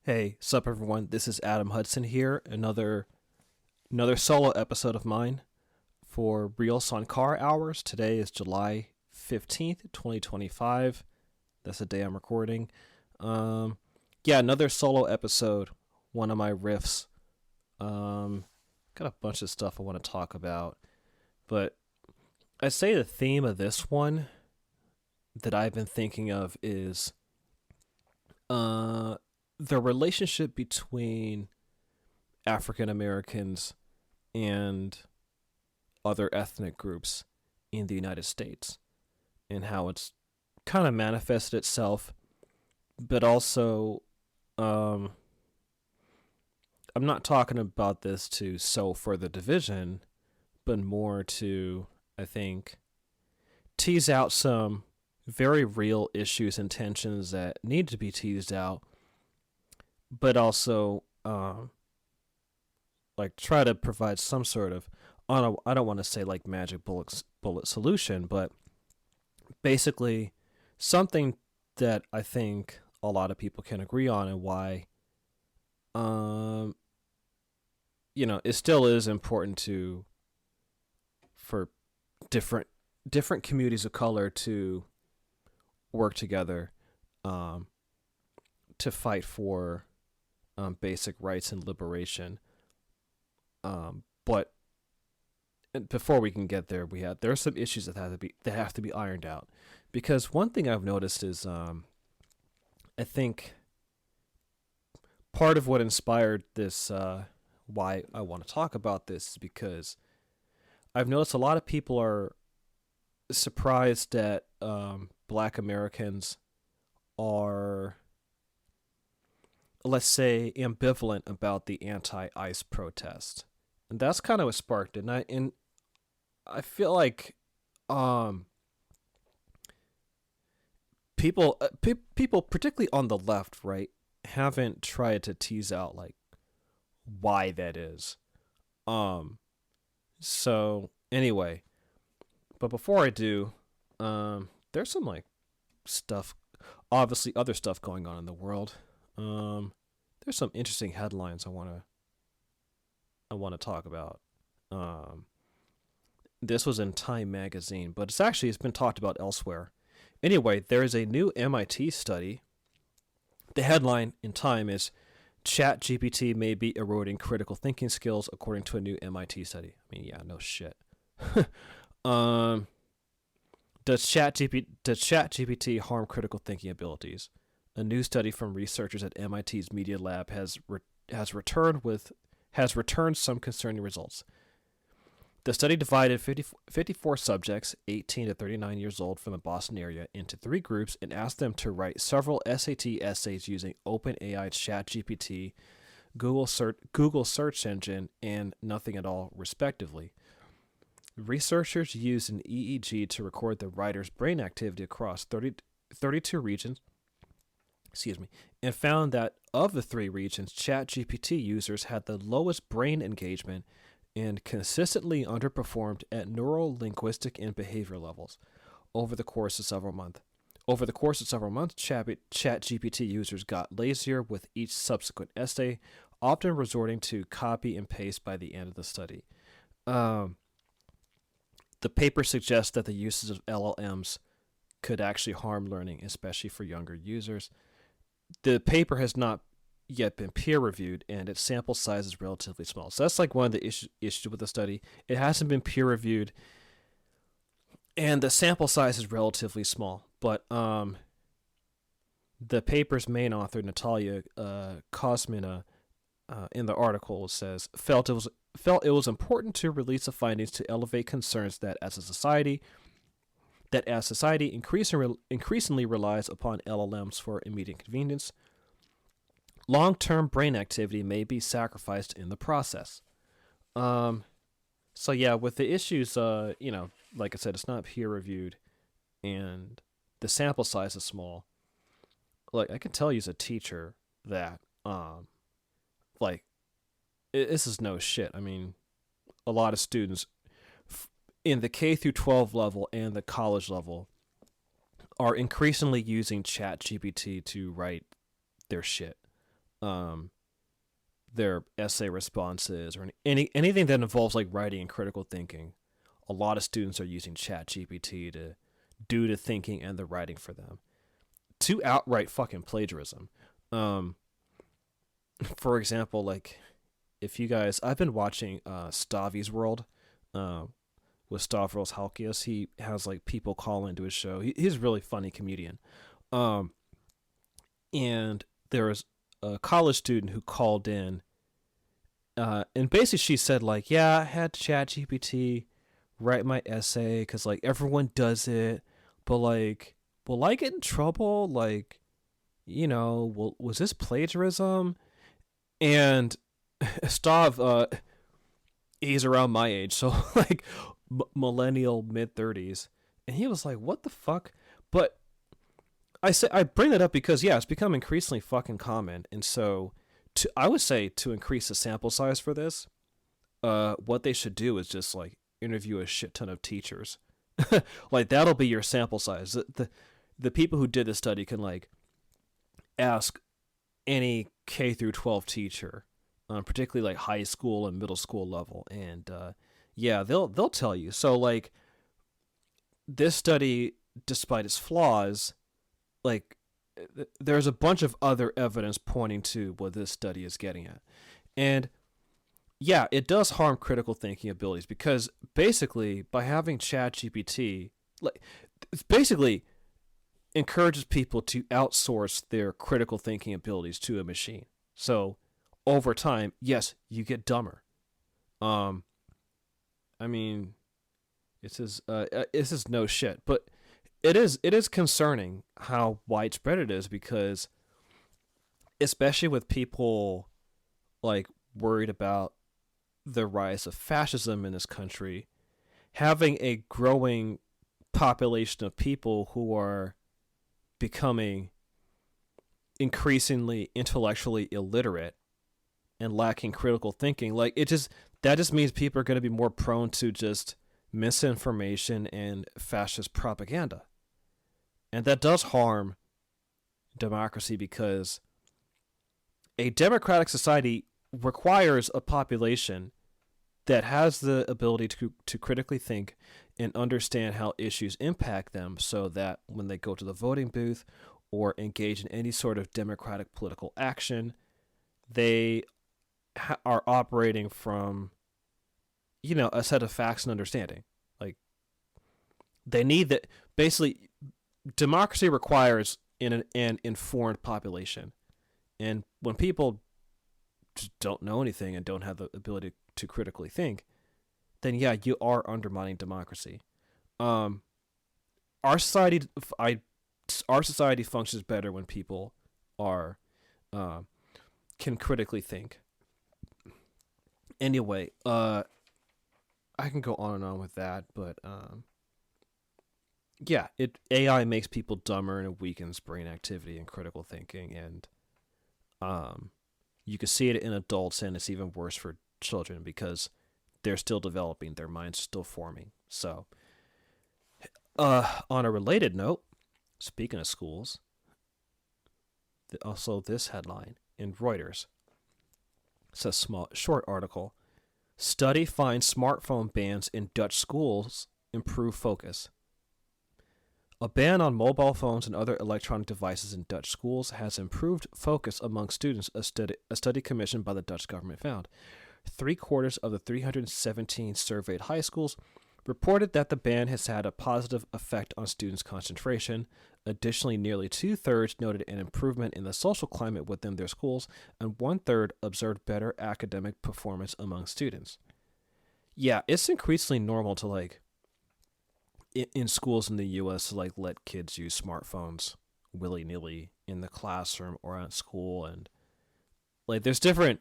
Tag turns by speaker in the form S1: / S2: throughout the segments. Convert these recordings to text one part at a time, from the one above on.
S1: Hey, sup everyone? This is Adam Hudson here. Another solo episode of mine for Real Sankara Hours. Today is July 15th, 2025. That's the day I'm recording. Yeah, another solo episode. One of my riffs. Got a bunch of stuff I want to talk about, but I'd say the theme of this one that I've been thinking of is uh the relationship between African Americans and other ethnic groups in the United States and how it's kind of manifested itself, but also um, I'm not talking about this to sow further division, but more to, I think, tease out some very real issues and tensions that need to be teased out, but also like try to provide some sort of I don't want to say like magic bullet solution, but basically something that I think a lot of people can agree on and why um it still is important to for different different communities of color to work together um to fight for basic rights and liberation. But before we can get there, there are some issues that have to be ironed out. Because one thing I've noticed is I think part of what inspired this why I want to talk about this is because I've noticed a lot of people are surprised that Black Americans are, let's say, ambivalent about the anti-ICE protest, and that's kind of what sparked it. And I feel like um people particularly on the left, right, haven't tried to tease out like why that is. Um so anyway, but before I do, there's some like stuff, obviously other stuff going on in the world. Um there's some interesting headlines I want to talk about. Um this was in Time magazine, but it's been talked about elsewhere. Anyway, there is a new MIT study. The headline in Time is ChatGPT may be eroding critical thinking skills according to a new MIT study. I mean, yeah, no shit. um, does ChatGPT harm critical thinking abilities? A new study from researchers at MIT's Media Lab has returned some concerning results. The study divided 54 subjects, 18 to 39 years old, from the Boston area into three groups and asked them to write several SAT essays using OpenAI, ChatGPT, Google search engine, and nothing at all, respectively. Researchers used an EEG to record the writer's brain activity across 32 regions, and found that of the three regions, ChatGPT users had the lowest brain engagement and consistently underperformed at neural, linguistic, and behavior levels over the course of several months. Over the course of several months, ChatGPT users got lazier with each subsequent essay, often resorting to copy and paste by the end of the study. Um, the paper suggests that the uses of LLMs could actually harm learning, especially for younger users. The paper has not yet been peer reviewed, and its sample size is relatively small. So that's like one of the issues with the study. It hasn't been peer reviewed, and the sample size is relatively small. But the paper's main author, Natalia Kosmina, in the article says felt it was important to release the findings to elevate concerns that as society increasingly relies upon LLMs for immediate convenience, long-term brain activity may be sacrificed in the process. Um, so yeah, with the issues, like I said, it's not peer reviewed, and the sample size is small. Like I can tell you as a teacher that, like, this is no shit. I mean, a lot of students in the K through 12 level and the college level are increasingly using Chat GPT to write their shit. um, their essay responses or anything that involves like writing and critical thinking. A lot of students are using ChatGPT to do the thinking and the writing for them, to outright fucking plagiarism. For example, like if you guys, I've been watching Stavi's World with Stavros Halkias. He has like people call into his show. He's a really funny comedian. Um, and there was a college student who called in, and basically she said like, yeah, I had ChatGPT write my essay because like everyone does it, but like, will I get in trouble? Like, was this plagiarism? And Stav, he's around my age, so like millennial mid-30s, and he was like, "What the fuck?" But I bring that up because yeah, it's become increasingly fucking common, and so I would say to increase the sample size for this, what they should do is just like interview a shit ton of teachers, like that'll be your sample size. The people who did this study can like ask any K through 12 teacher, particularly like high school and middle school level, and yeah, they'll tell you. So like this study, despite its flaws, like there's a bunch of other evidence pointing to what this study is getting at, and yeah, it does harm critical thinking abilities because basically by having ChatGPT, like it's basically encourages people to outsource their critical thinking abilities to a machine. So over time, yes, you get dumber. I mean, this is no shit, but it is concerning how widespread it is because, especially with people like worried about the rise of fascism in this country, having a growing population of people who are becoming increasingly intellectually illiterate and lacking critical thinking, like that just means people are going to be more prone to just misinformation and fascist propaganda. And that does harm democracy because a democratic society requires a population that has the ability to critically think and understand how issues impact them so that when they go to the voting booth or engage in any sort of democratic political action, they are operating from, a set of facts and understanding. Like, they need that. Basically, democracy requires an informed population. And when people just don't know anything and don't have the ability to critically think, then yeah, you are undermining democracy. Our society, our society functions better when people are can critically think. Anyway, I can go on and on with that, but yeah, AI makes people dumber and it weakens brain activity and critical thinking, and you can see it in adults, and it's even worse for children because they're still developing, their minds still forming. So, on a related note, speaking of schools, also this headline in Reuters. It's a short article. Study finds smartphone bans in Dutch schools improve focus. A ban on mobile phones and other electronic devices in Dutch schools has improved focus among students, a study commissioned by the Dutch government found. 3/4 of the 317 surveyed high schools reported that the ban has had a positive effect on students' concentration. Additionally, nearly 2/3 noted an improvement in the social climate within their schools, and 1/3 observed better academic performance among students. Yeah, it's increasingly normal to like in schools in the U.S. to like let kids use smartphones willy-nilly in the classroom or at school, and like there's different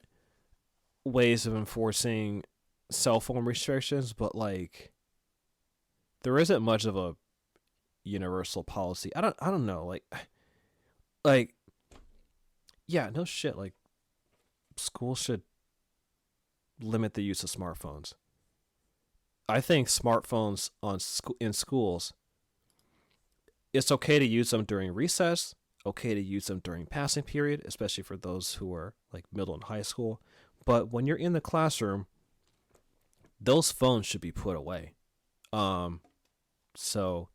S1: ways of enforcing cell phone restrictions, but like there isn't much of a universal policy. I don't know, like yeah, no shit, like schools should limit the use of smartphones. I think smartphones in schools, it's okay to use them during recess. okay to use them during passing period, especially for those who are like middle and high school. But when you're in the classroom, those phones should be put away. So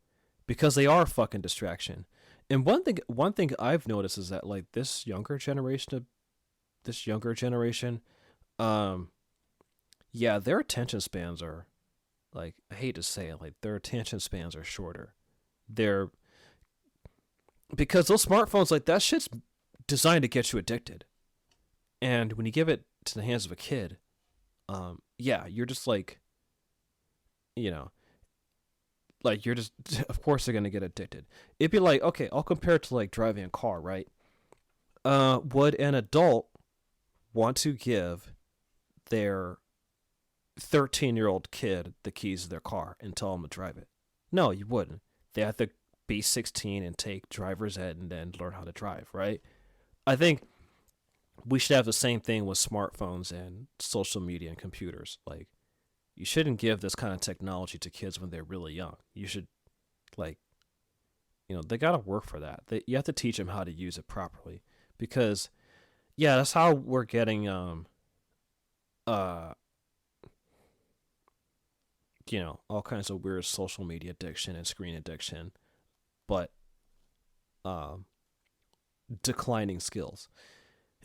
S1: because they are a fucking distraction. And one thing I've noticed is that like this younger generation, yeah, their attention spans are like, I hate to say it, like their attention spans are shorter. They're because those smartphones, like that shit's designed to get you addicted. And when you give it to the hands of a kid, yeah, you're just like, you know, like you're just, of course they're gonna get addicted. It'd be like, okay, I'll compare it to like driving a car, right? Would an adult want to give their 13-year-old kid the keys to their car and tell them to drive it? No, you wouldn't. They have to be 16 and take driver's ed and then learn how to drive, right? I think we should have the same thing with smartphones and social media and computers. Like, you shouldn't give this kind of technology to kids when they're really young. You should, like, they got to work for that. You have to teach them how to use it properly. Because, yeah, that's how we're getting, all kinds of weird social media addiction and screen addiction, but declining skills.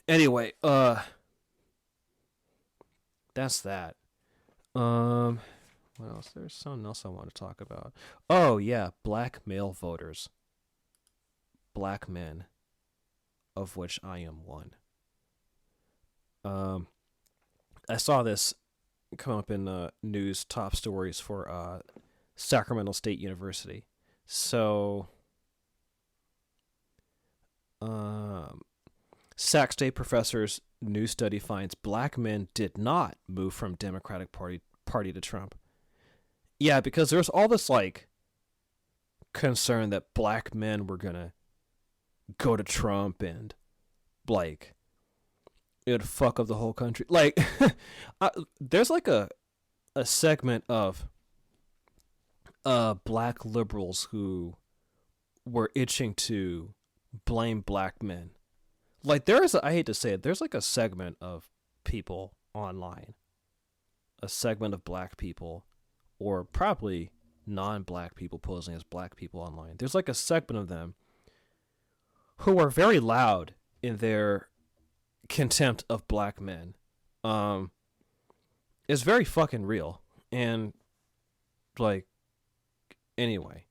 S1: Anyway, that's that. What else? There's something else I want to talk about. Oh yeah, black male voters. Black men, of which I am one. I saw this come up in news top stories for Sacramento State University. So, Sac State professor's new study finds black men did not move from Democratic Party to Trump. Yeah, because there's all this like concern that black men were gonna go to Trump and like it'd fuck up the whole country. Like, there's like a segment of black liberals who were itching to blame black men. Like I hate to say it, there's like a segment of people online, a segment of black people, or probably non-black people posing as black people online. There's like a segment of them who are very loud in their contempt of black men. It's very fucking real. And like, anyway,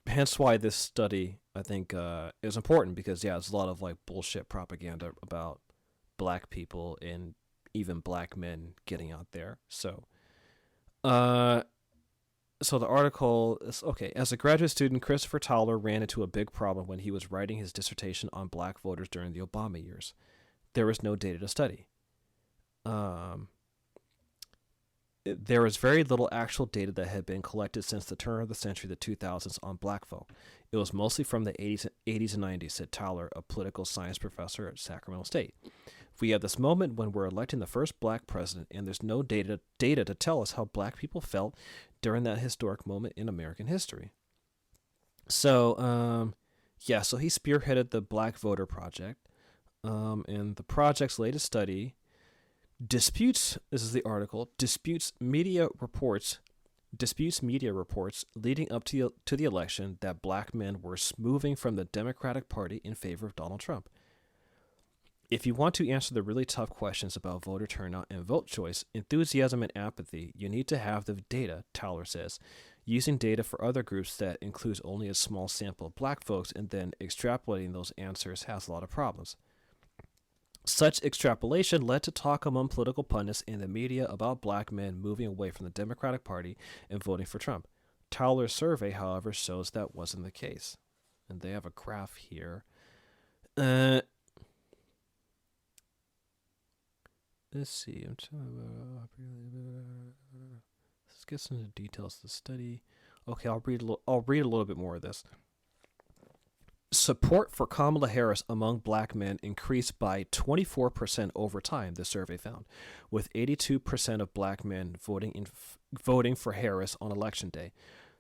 S1: hence why this study, I think, is important, because yeah, there's a lot of like bullshit propaganda about black people and even black men getting out there. So the article is, okay, as a graduate student, Christopher Towler ran into a big problem when he was writing his dissertation on black voters during the Obama years. There was no data to study. There was very little actual data that had been collected since the turn of the century, the 2000s, on black folk. It was mostly from the 80s and 90s, said Towler, a political science professor at Sacramento State. We have this moment when we're electing the first black president, and there's no data to tell us how black people felt during that historic moment in American history. So, so he spearheaded the Black Voter Project, and the project's latest study disputes media reports leading up to the election that black men were moving from the Democratic Party in favor of Donald Trump. If you want to answer the really tough questions about voter turnout and vote choice, enthusiasm and apathy, you need to have the data, Towler says. Using data for other groups that includes only a small sample of black folks and then extrapolating those answers has a lot of problems. Such extrapolation led to talk among political pundits and the media about black men moving away from the Democratic Party and voting for Trump. Towler's survey, however, shows that wasn't the case. And they have a graph here. Let's see. Let's get some of the details of the study. Okay, I'll read a little bit more of this. Support for Kamala Harris among black men increased by 24% over time, the survey found, with 82% of black men voting for Harris on election day.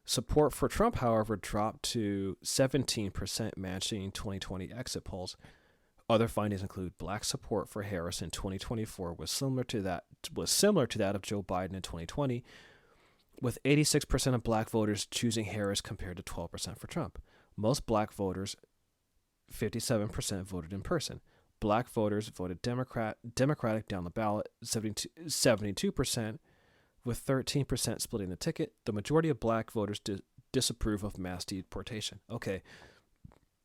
S1: Support for Trump, however, dropped to 17%, matching 2020 exit polls. Other findings include black support for Harris in 2024 was similar to that of Joe Biden in 2020, with 86% of black voters choosing Harris compared to 12% for Trump. Most black voters, 57%, voted in person. Black voters voted Democratic down the ballot, 72%, with 13% splitting the ticket. The majority of black voters disapprove of mass deportation. Okay,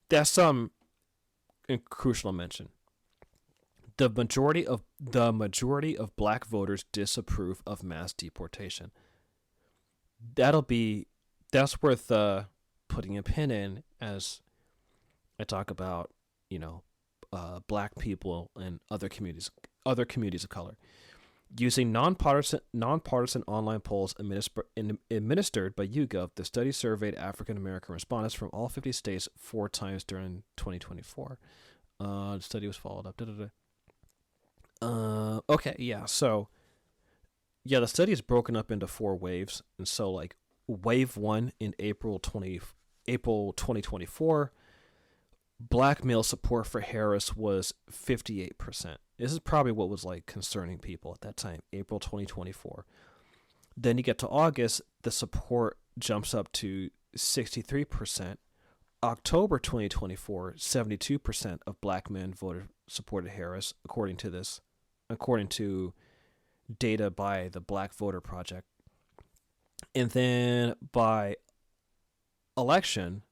S1: that's some crucial mention. The majority of black voters disapprove of mass deportation. That's worth putting a pin in as I talk about, black people and other communities of color. Using nonpartisan online polls administered by YouGov, the study surveyed African American respondents from all 50 states 4 times during 2024. The study was followed up. Okay, yeah. So, yeah, the study is broken up into 4 waves, and so like wave 1 in April 2024. Black male support for Harris was 58%. This is probably what was like concerning people at that time, April 2024. Then you get to August, the support jumps up to 63%. October 2024, 72% of black men supported Harris, according to data by the Black Voter Project. And then by election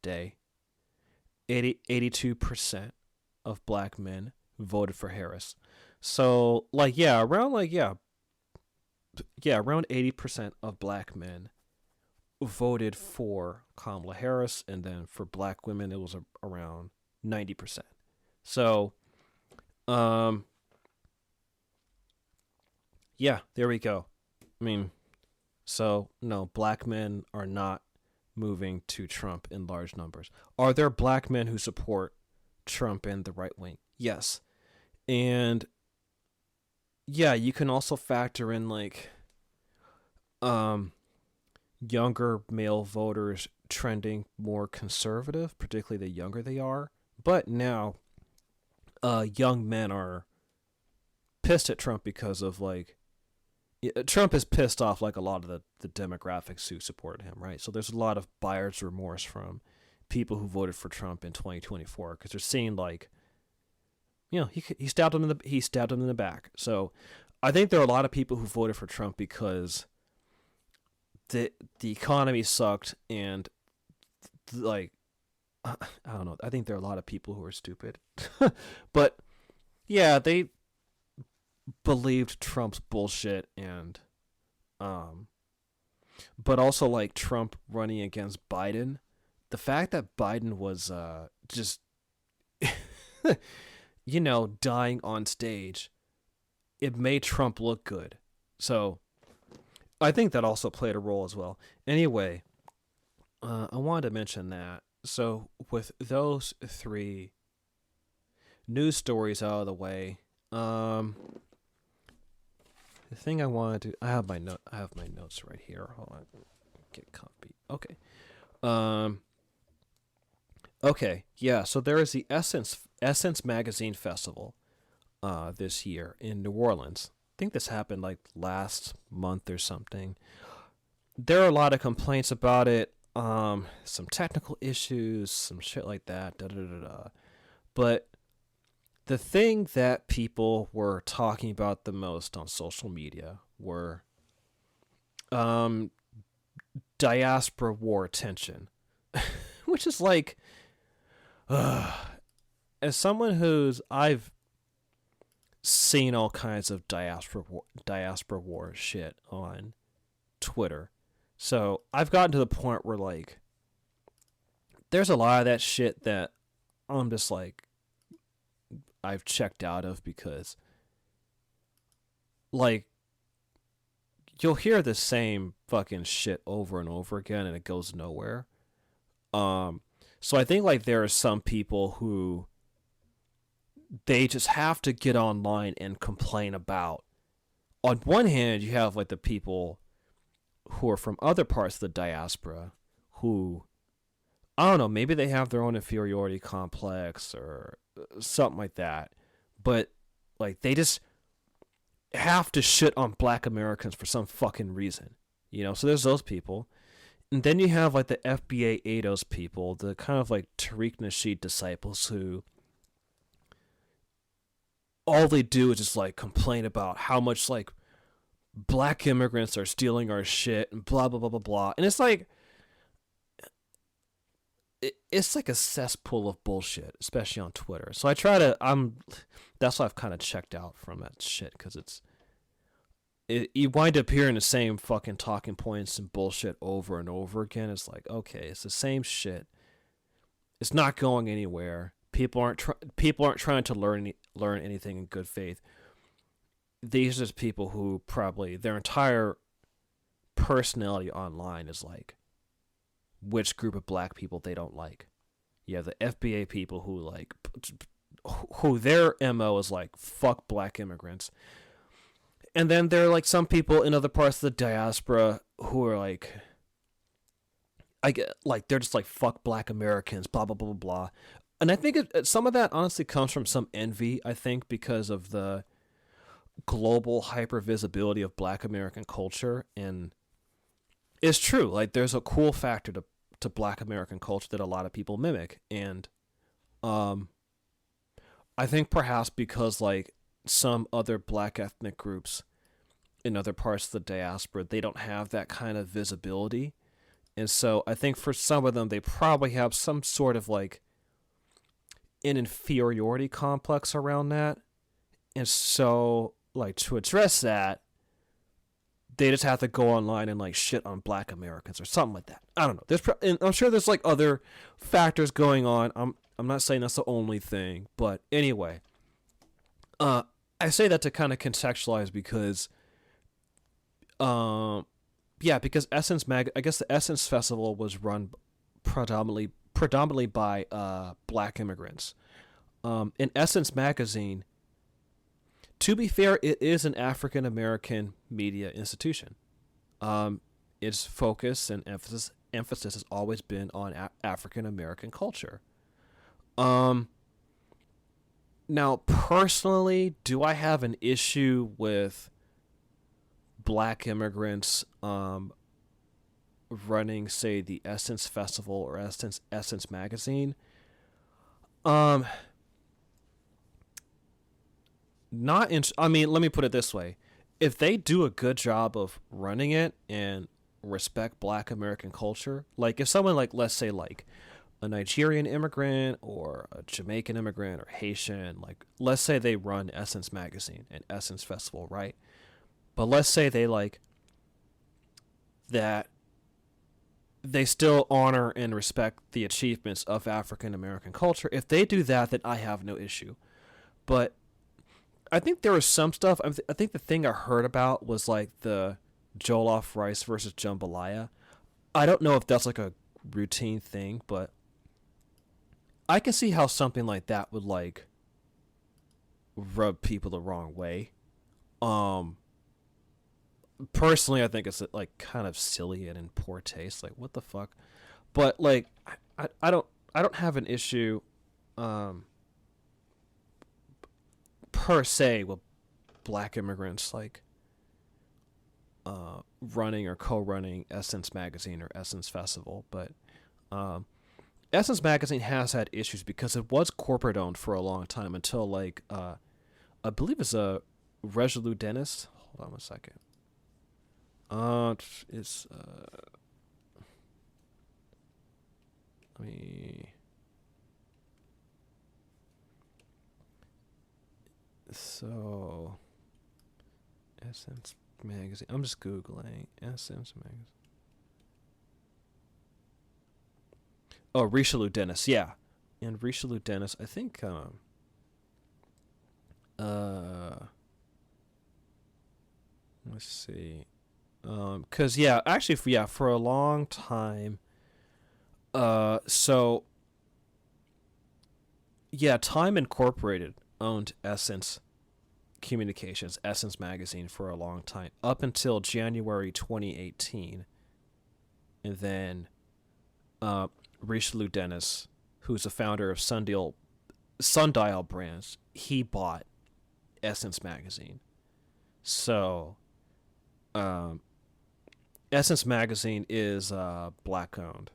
S1: day, 82% of black men voted for Harris. So around 80% of black men voted for Kamala Harris, and then for black women it was around 90%. So there we go. I mean, so no, black men are not moving to Trump in large numbers. Are there black men who support Trump and the right wing? Yes. And yeah, you can also factor in like younger male voters trending more conservative, particularly the younger they are. But now young men are pissed at Trump because of like Trump is pissed off like a lot of the demographics who supported him, right? So there's a lot of buyer's remorse from people who voted for Trump in 2024 because they're seeing like, he stabbed him in the back. So I think there are a lot of people who voted for Trump because the economy sucked, and like I don't know. I think there are a lot of people who are stupid, but yeah, they believed Trump's bullshit, and but also like Trump running against Biden. The fact that Biden was just dying on stage, it made Trump look good. So I think that also played a role as well. Anyway, I wanted to mention that. So with those 3 news stories out of the way, the thing I wanted to, I have my notes right here. Hold on, get comfy. Okay. Okay. Yeah. So there is the Essence Magazine Festival, this year in New Orleans. I think this happened like last month or something. There are a lot of complaints about it. Some technical issues, some shit like that. But the thing that people were talking about the most on social media were diaspora war tension, which is like, as someone I've seen all kinds of diaspora war shit on Twitter. So I've gotten to the point where like there's a lot of that shit that I'm just like I've checked out of, because like you'll hear the same fucking shit over and over again and it goes nowhere. So I think like there are some people who they just have to get online and complain about. On one hand, you have like the people who are from other parts of the diaspora who, I don't know, maybe they have their own inferiority complex or something like that, but like they just have to shit on black Americans for some fucking reason. So there's those people. And then you have like the FBA ADOS people, the kind of like Tariq Nasheed disciples who all they do is just like complain about how much like black immigrants are stealing our shit and blah blah blah blah blah. And it's like it's like a cesspool of bullshit, especially on Twitter. So that's why I've kind of checked out from that shit, because you wind up hearing the same fucking talking points and bullshit over and over again. It's like, okay, it's the same shit. It's not going anywhere. People aren't trying to learn anything in good faith. These are just people who probably their entire personality online is like which group of black people they don't like. You have the FBA people who their MO is like fuck black immigrants. And then there are like some people in other parts of the diaspora who are like, they're just like fuck black Americans, blah blah blah blah blah. And I think some of that honestly comes from some envy. I think because of the global hyper visibility of black American culture, and it's true. Like there's a cool factor to black American culture that a lot of people mimic, and I think perhaps because like some other black ethnic groups in other parts of the diaspora, they don't have that kind of visibility. And so I think for some of them, they probably have some sort of like an inferiority complex around that. And so like to address that, they just have to go online and like shit on black Americans or something like that. I don't know. And I'm sure there's like other factors going on. I'm not saying that's the only thing, but anyway, I say that to kind of contextualize because, because Essence I guess the Essence Festival was run predominantly by black immigrants. In Essence magazine, to be fair, it is an African American media institution. Its focus and emphasis has always been on African American culture. Now, personally, do I have an issue with black immigrants running, say, the Essence Festival or Essence magazine? Let me put it this way. If they do a good job of running it and respect black American culture, like if someone like, let's say like a Nigerian immigrant or a Jamaican immigrant or Haitian, like let's say they run Essence magazine and Essence Festival, right? But let's say they like that they still honor and respect the achievements of African American culture. If they do that, then I have no issue. But I think there was some stuff. I think the thing I heard about was like the jollof rice versus jambalaya. I don't know if that's like a routine thing, but I can see how something like that would like rub people the wrong way. Personally, I think it's like kind of silly and in poor taste. Like, what the fuck? But like, I don't have an issue, per se with black immigrants like running or co-running Essence magazine or Essence Festival, but Essence magazine has had issues because it was corporate owned for a long time until like I believe it's a Resolute Dennis. Hold on a second. It's let me. So, Essence magazine. I'm just Googling Essence magazine. Oh, Richelieu Dennis, yeah. And Richelieu Dennis, I think, let's see. Cause yeah, actually, for a long time, so, yeah, Time Incorporated owned Essence communications, Essence magazine, for a long time, up until January 2018. And then Richelieu Dennis, who's the founder of Sundial Brands, he bought Essence magazine. So Essence magazine is black owned.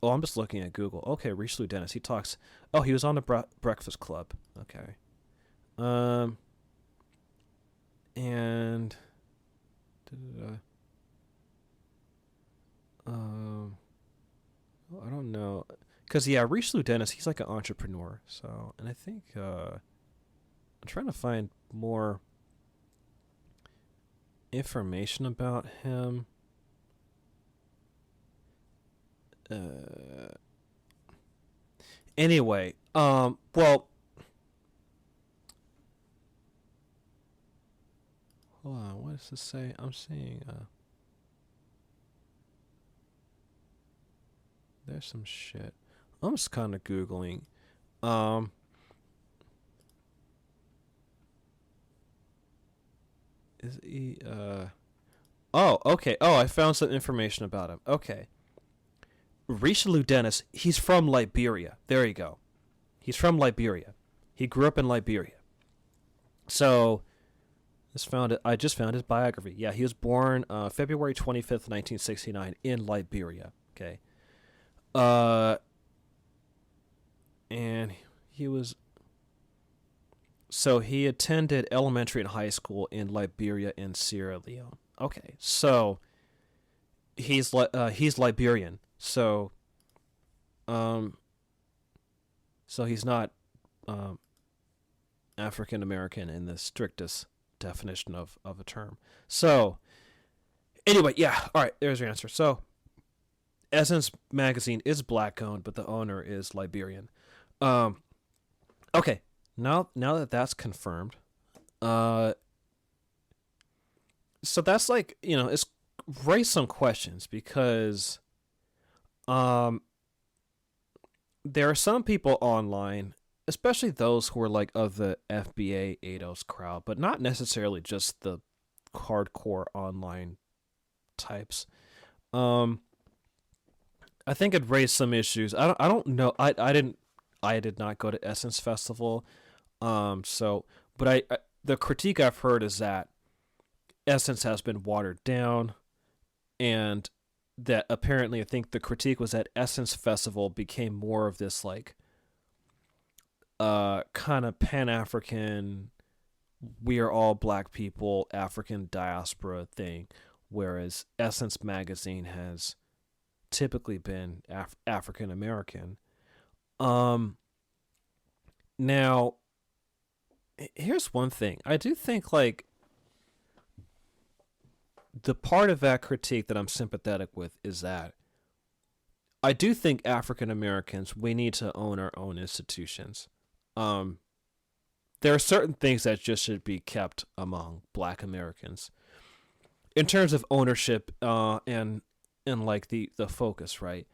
S1: Oh, I'm just looking at Google. Okay, Richelieu Dennis. He talks. Oh, he was on the Breakfast Club. Okay. And I don't know, cause yeah, Richelieu Dennis. He's like an entrepreneur. So, and I think I'm trying to find more information about him. Anyway, well, hold on. What does this say? I'm seeing. There's some shit. I'm just kind of googling. Is he? Oh, okay. Oh, I found some information about him. Okay. Richelieu Dennis, he's from Liberia. There you go. He's from Liberia. He grew up in Liberia. So, I just found his biography. Yeah, he was born February 25th, 1969 in Liberia. Okay. And he was... So he attended elementary and high school in Liberia and Sierra Leone. Okay, so he's Liberian. So he's not African American in the strictest definition of a term. So anyway, yeah, all right, there's your answer. So Essence magazine is black owned, but the owner is Liberian. Okay, now that that's confirmed, so that's like, it's raised some questions because there are some people online, especially those who are like of the FBA ADOS crowd, but not necessarily just the hardcore online types. I think it raised some issues. I don't know. I did not go to Essence Festival. But the critique I've heard is that Essence has been watered down, and that apparently, I think the critique was that Essence Festival became more of this like kind of Pan-African, we are all black people, African diaspora thing, whereas Essence magazine has typically been African American. Now, here's one thing. I do think like the part of that critique that I'm sympathetic with is that I do think African Americans, we need to own our own institutions. There are certain things that just should be kept among black Americans in terms of ownership, and like the focus, right?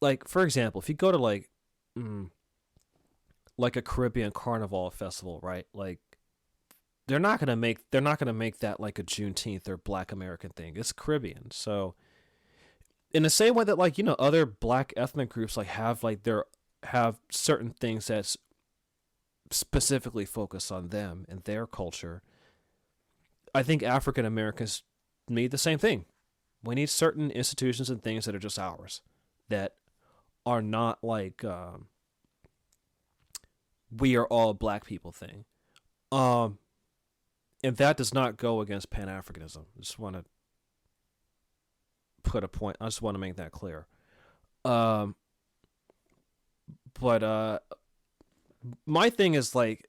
S1: Like, for example, if you go to like a Caribbean Carnival festival, right? Like they're not gonna make that like a Juneteenth or Black American thing. It's Caribbean, so in the same way that like other black ethnic groups like have certain things that's specifically focused on them and their culture, I think African Americans need the same thing. We need certain institutions and things that are just ours, that are not like we are all black people thing. And that does not go against Pan-Africanism. I just want to put a point. I just want to make that clear. But my thing is like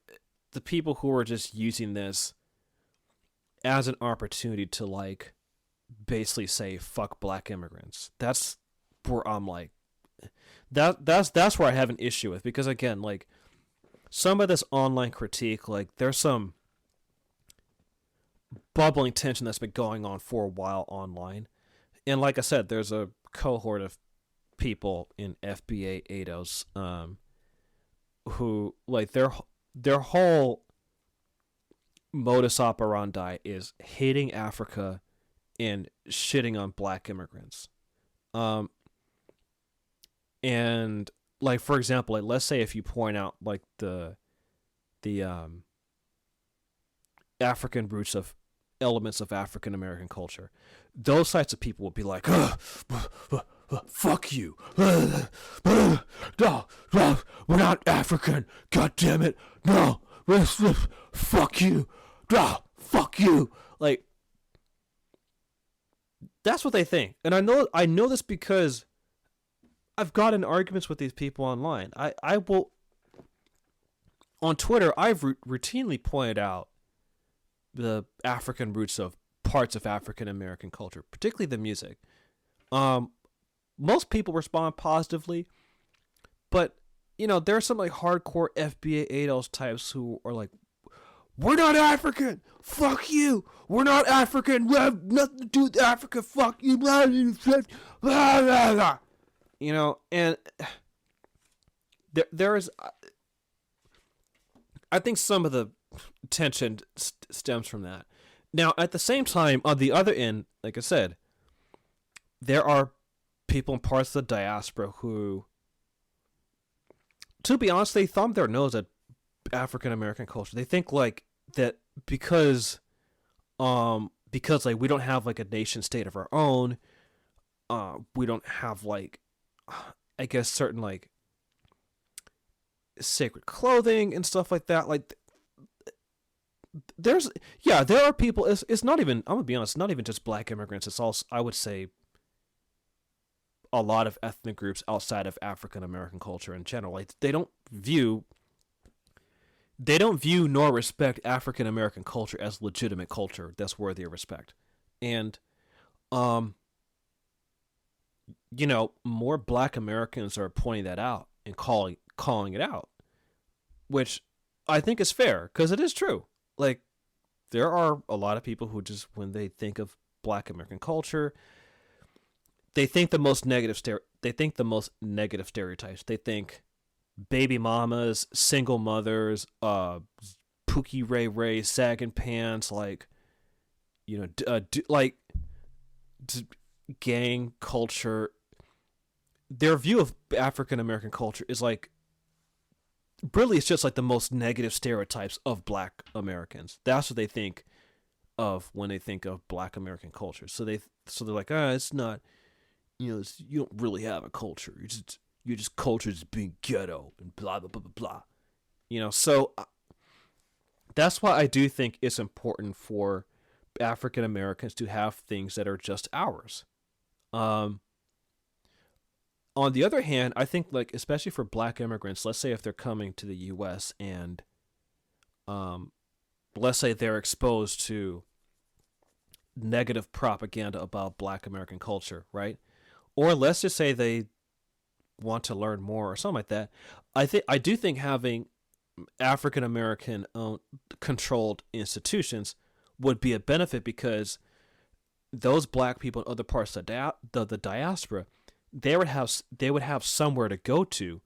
S1: the people who are just using this as an opportunity to like basically say fuck black immigrants. That's where I'm like that's where I have an issue with, because again, like some of this online critique, like there's some bubbling tension that's been going on for a while online. And like I said, there's a cohort of people in FBA ADOS who like their whole modus operandi is hating Africa and shitting on black immigrants. Um, and like for example, like let's say if you point out like the African roots of elements of African American culture, those types of people would be like, fuck you. No, we're not African. God damn it. No, fuck you. No, fuck you. Like, that's what they think. And I know this because I've gotten arguments with these people online. I will, on Twitter, I've routinely pointed out the African roots of parts of African American culture, particularly the music. Most people respond positively, but there are some like hardcore FBA ADOS types who are like, "We're not African. Fuck you. We're not African. We have nothing to do with Africa. Fuck you." And there is, I think some of the tension stems from that. Now, at the same time, on the other end, like I said, there are people in parts of the diaspora who, to be honest, they thumb their nose at African American culture. They think like that because like we don't have like a nation state of our own, we don't have like, I guess certain like sacred clothing and stuff like that. Like there are people. It's not even. I'm gonna be honest. Not even just black immigrants. It's also, I would say, a lot of ethnic groups outside of African American culture in general. Like they don't view nor respect African American culture as legitimate culture that's worthy of respect. And more black Americans are pointing that out and calling it out, which I think is fair because it is true. Like there are a lot of people who just, when they think of black American culture, they think the most negative stereotypes. They think baby mamas, single mothers, Pookie Ray Ray, sagging pants, like gang culture. Their view of African American culture is like, really, it's just like the most negative stereotypes of black Americans. That's what they think of when they think of black American culture. So they're like, it's not, you don't really have a culture. Your culture is being ghetto and blah blah blah blah blah. So that's why I do think it's important for African Americans to have things that are just ours. On the other hand, I think, like, especially for black immigrants, let's say if they're coming to the U.S. and let's say they're exposed to negative propaganda about black American culture, right? Or let's just say they want to learn more or something like that. I do think having African American controlled institutions would be a benefit, because those black people in other parts of the diaspora, they would have somewhere to go to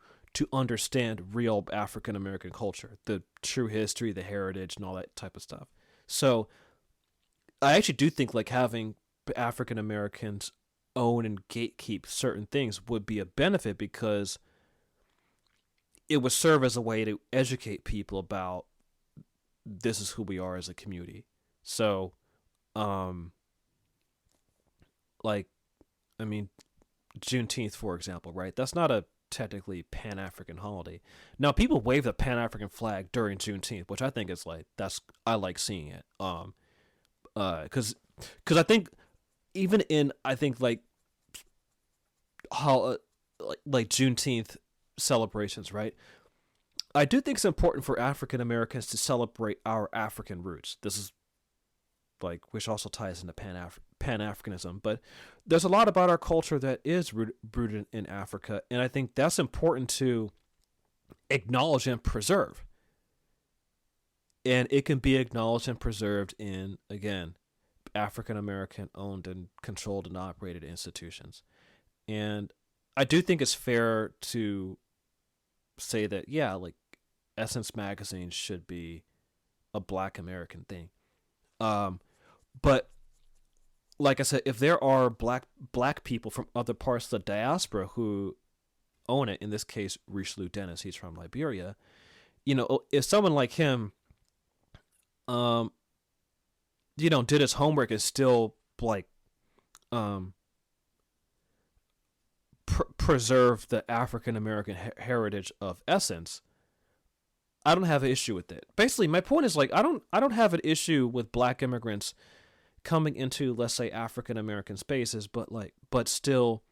S1: understand real African American culture, the true history, the heritage, and all that type of stuff. So I actually do think like having African Americans own and gatekeep certain things would be a benefit, because it would serve as a way to educate people about this is who we are as a community. So, Juneteenth, for example, right? That's not a technically Pan-African holiday. Now, people wave the Pan-African flag during Juneteenth, which I think is like, I like seeing it. Because I think even in, I think like how like Juneteenth celebrations, right? I do think it's important for African Americans to celebrate our African roots. This is like, which also ties into Pan-Africanism, but there's a lot about our culture that is rooted in Africa, and I think that's important to acknowledge and preserve. And it can be acknowledged and preserved in, again, African American owned and controlled and operated institutions. And I do think it's fair to say that, yeah, like Essence magazine should be a Black American thing. But like I said, if there are black people from other parts of the diaspora who own it, in this case, Richelieu Dennis, he's from Liberia. If someone like him, did his homework and still like, preserve the African American heritage of Essence, I don't have an issue with it. Basically, my point is like I don't have an issue with Black immigrants coming into, let's say, African American spaces, but still,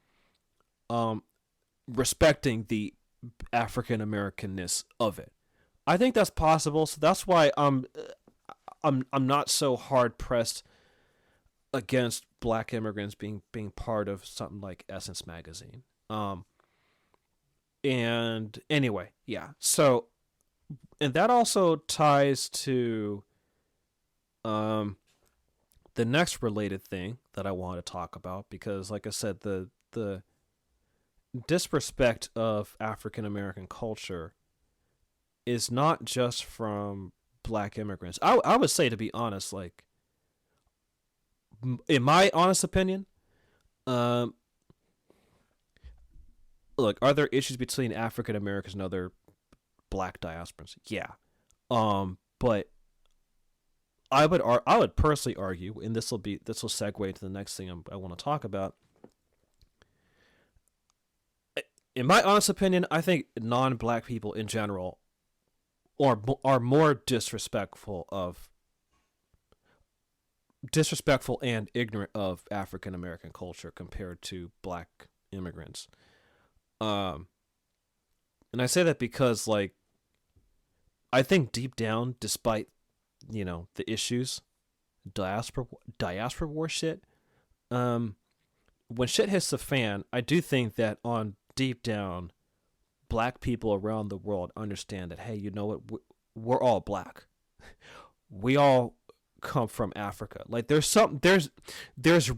S1: respecting the African Americanness of it. I think that's possible, so that's why I'm not so hard pressed against Black immigrants being part of something like Essence magazine. And anyway, yeah. So, and that also ties to the next related thing that I want to talk about, because like I said, the disrespect of African American culture is not just from Black immigrants. I would say, to be honest, like, in my honest opinion, look, are there issues between African Americans and other Black diasporans? Yeah. But I would personally argue, and this will segue into the next thing I want to talk about. In my honest opinion, I think non-Black people in general are more disrespectful and ignorant of African American culture compared to Black immigrants. And I say that because, like, I think deep down, despite the issues, diaspora war shit, when shit hits the fan, I do think that on deep down, Black people around the world understand that, hey, you know what, we're all Black. We all come from Africa. Like, there's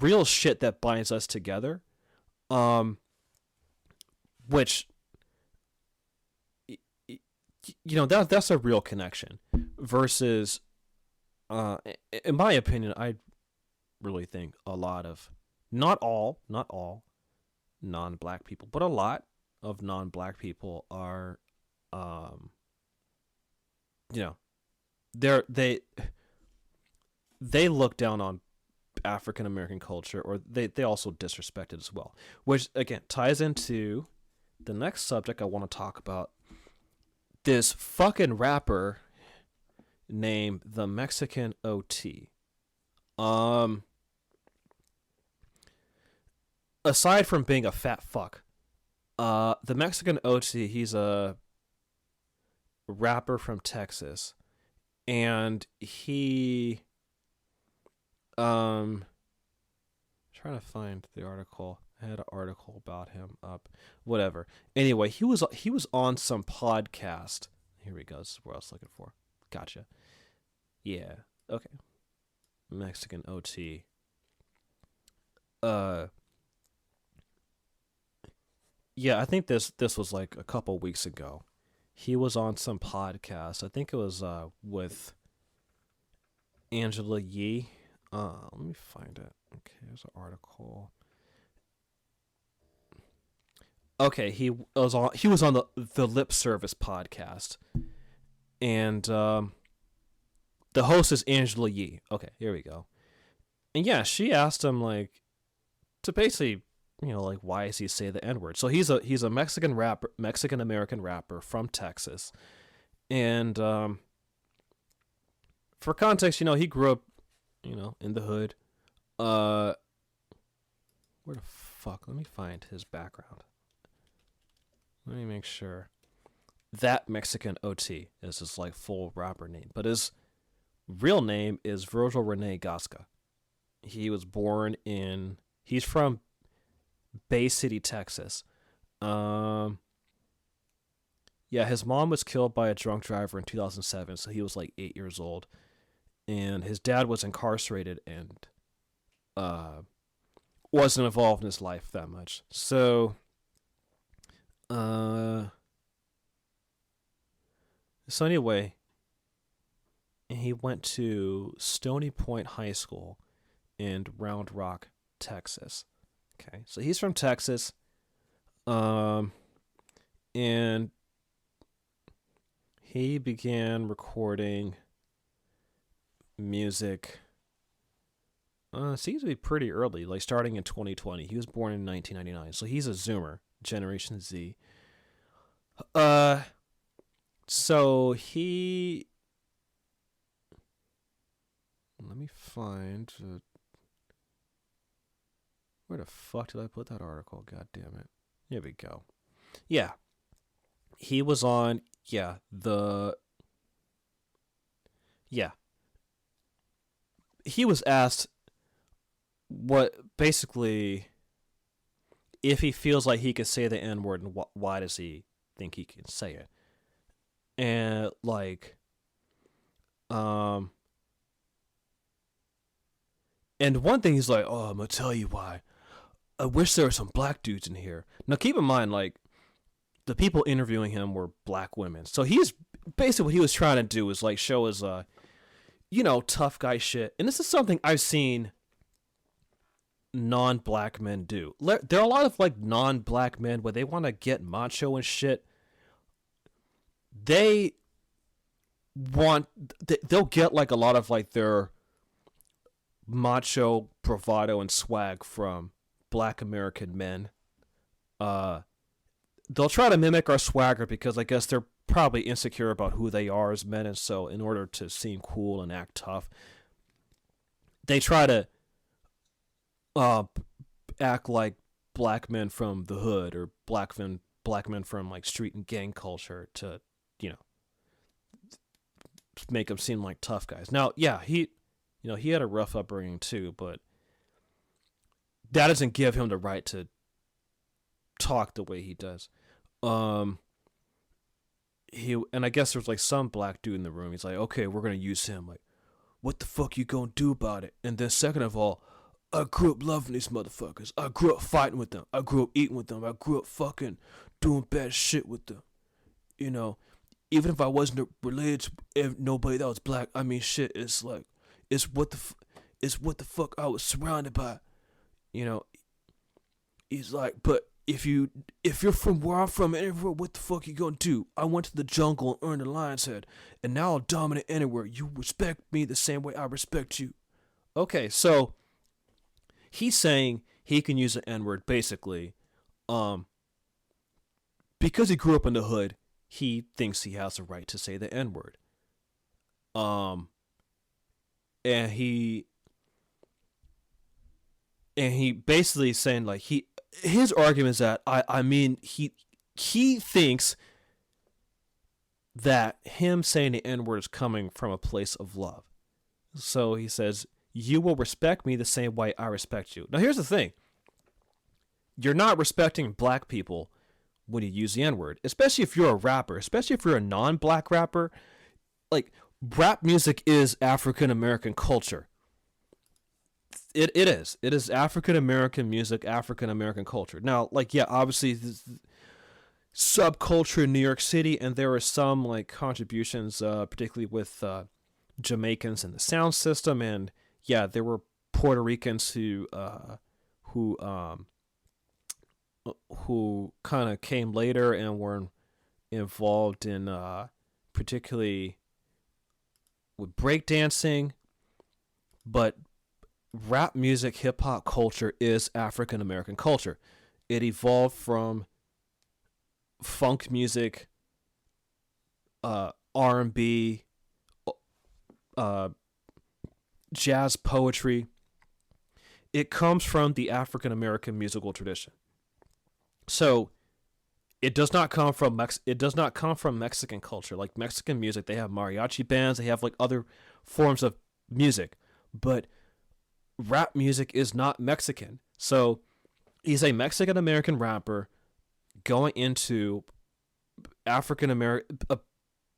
S1: real shit that binds us together, which, that's a real connection. Versus, in my opinion, I really think a lot of, not all non-Black people, but a lot of non-Black people are, they look down on African American culture, or they also disrespect it as well, which again ties into the next subject I want to talk about. This fucking rapper named the Mexican OT. Aside from being a fat fuck, the Mexican OT, he's a rapper from Texas, and he, trying to find the article. I had an article about him up. Whatever. Anyway, he was on some podcast. Here we go. This is what I was looking for. Gotcha. Yeah. Okay. Mexican OT. Yeah, I think this was like a couple weeks ago. He was on some podcast. I think it was with Angela Yee. Let me find it. Okay, there's an article. Okay, he was on the Lip Service podcast, and the host is Angela Yee. Okay, here we go. And yeah, she asked him, like, to basically, like, why does he say the N-word? So he's a Mexican American rapper from Texas, and for context, he grew up, in the hood. Where the fuck? Let me find his background. Let me make sure. That Mexican OT is his, like, full rapper name, but his real name is Virgil Rene Gasca. He's from Bay City, Texas. Yeah, his mom was killed by a drunk driver in 2007, so he was like 8 years old, and his dad was incarcerated and wasn't involved in his life that much. So anyway, he went to Stony Point High School in Round Rock, Texas. Okay, so he's from Texas, and he began recording music. Seems to be pretty early, like starting in 2020. He was born in 1999, so he's a Zoomer, Generation Z. So he. Let me find. Where the fuck did I put that article? God damn it. Here we go. Yeah. He was on. Yeah. He was asked what basically if he feels like he could say the N-word and why does he think he can say it. And like and one thing he's like, oh, I'm gonna tell you why. I wish there were some black dudes in here. Now keep in mind, like, the people interviewing him were black women. So he's basically what he was trying to do is like show his tough guy shit. And this is something I've seen non-black men do. There are a lot of like non-black men where they want to get macho and shit. They'll get like a lot of like their macho bravado and swag from black American men. They'll try to mimic our swagger because I guess they're probably insecure about who they are as men, and so in order to seem cool and act tough, they try to act like black men from the hood or black men from like street and gang culture to make them seem like tough guys. Now, yeah, he had a rough upbringing too, but that doesn't give him the right to talk the way he does. And I guess there's like some black dude in the room. He's like, okay, we're gonna use him. Like, what the fuck you gonna do about it? And then second of all, I grew up loving these motherfuckers. I grew up fighting with them. I grew up eating with them. I grew up fucking doing bad shit with them. Even if I wasn't related to nobody that was black, I mean, shit, it's like, it's what the fuck I was surrounded by. He's like, but if you're from where I'm from, what the fuck you gonna do? I went to the jungle and earned a lion's head, and now I'll dominate anywhere. You respect me the same way I respect you. Okay, so he's saying he can use the N-word basically, because he grew up in the hood. He thinks he has the right to say the N-word. And he basically saying like his argument is that he thinks that him saying the N-word is coming from a place of love. So he says, you will respect me the same way I respect you. Now here's the thing. You're not respecting black people when you use the N-word, especially if you're a rapper, especially if you're a non-black rapper. Like, rap music is African American culture. It is African American music, African American culture. Now, like, yeah, obviously subculture in New York City, and there are some like contributions, particularly with Jamaicans in the sound system, and yeah, there were Puerto Ricans who kind of came later and were involved in particularly with breakdancing, but rap music, hip hop culture is African American culture. It evolved from funk music, R&B, jazz poetry. It comes from the African American musical tradition. So it does not come from Mexican culture. Like Mexican music, they have mariachi bands, they have like other forms of music, but rap music is not Mexican. So he's a Mexican American rapper going into African American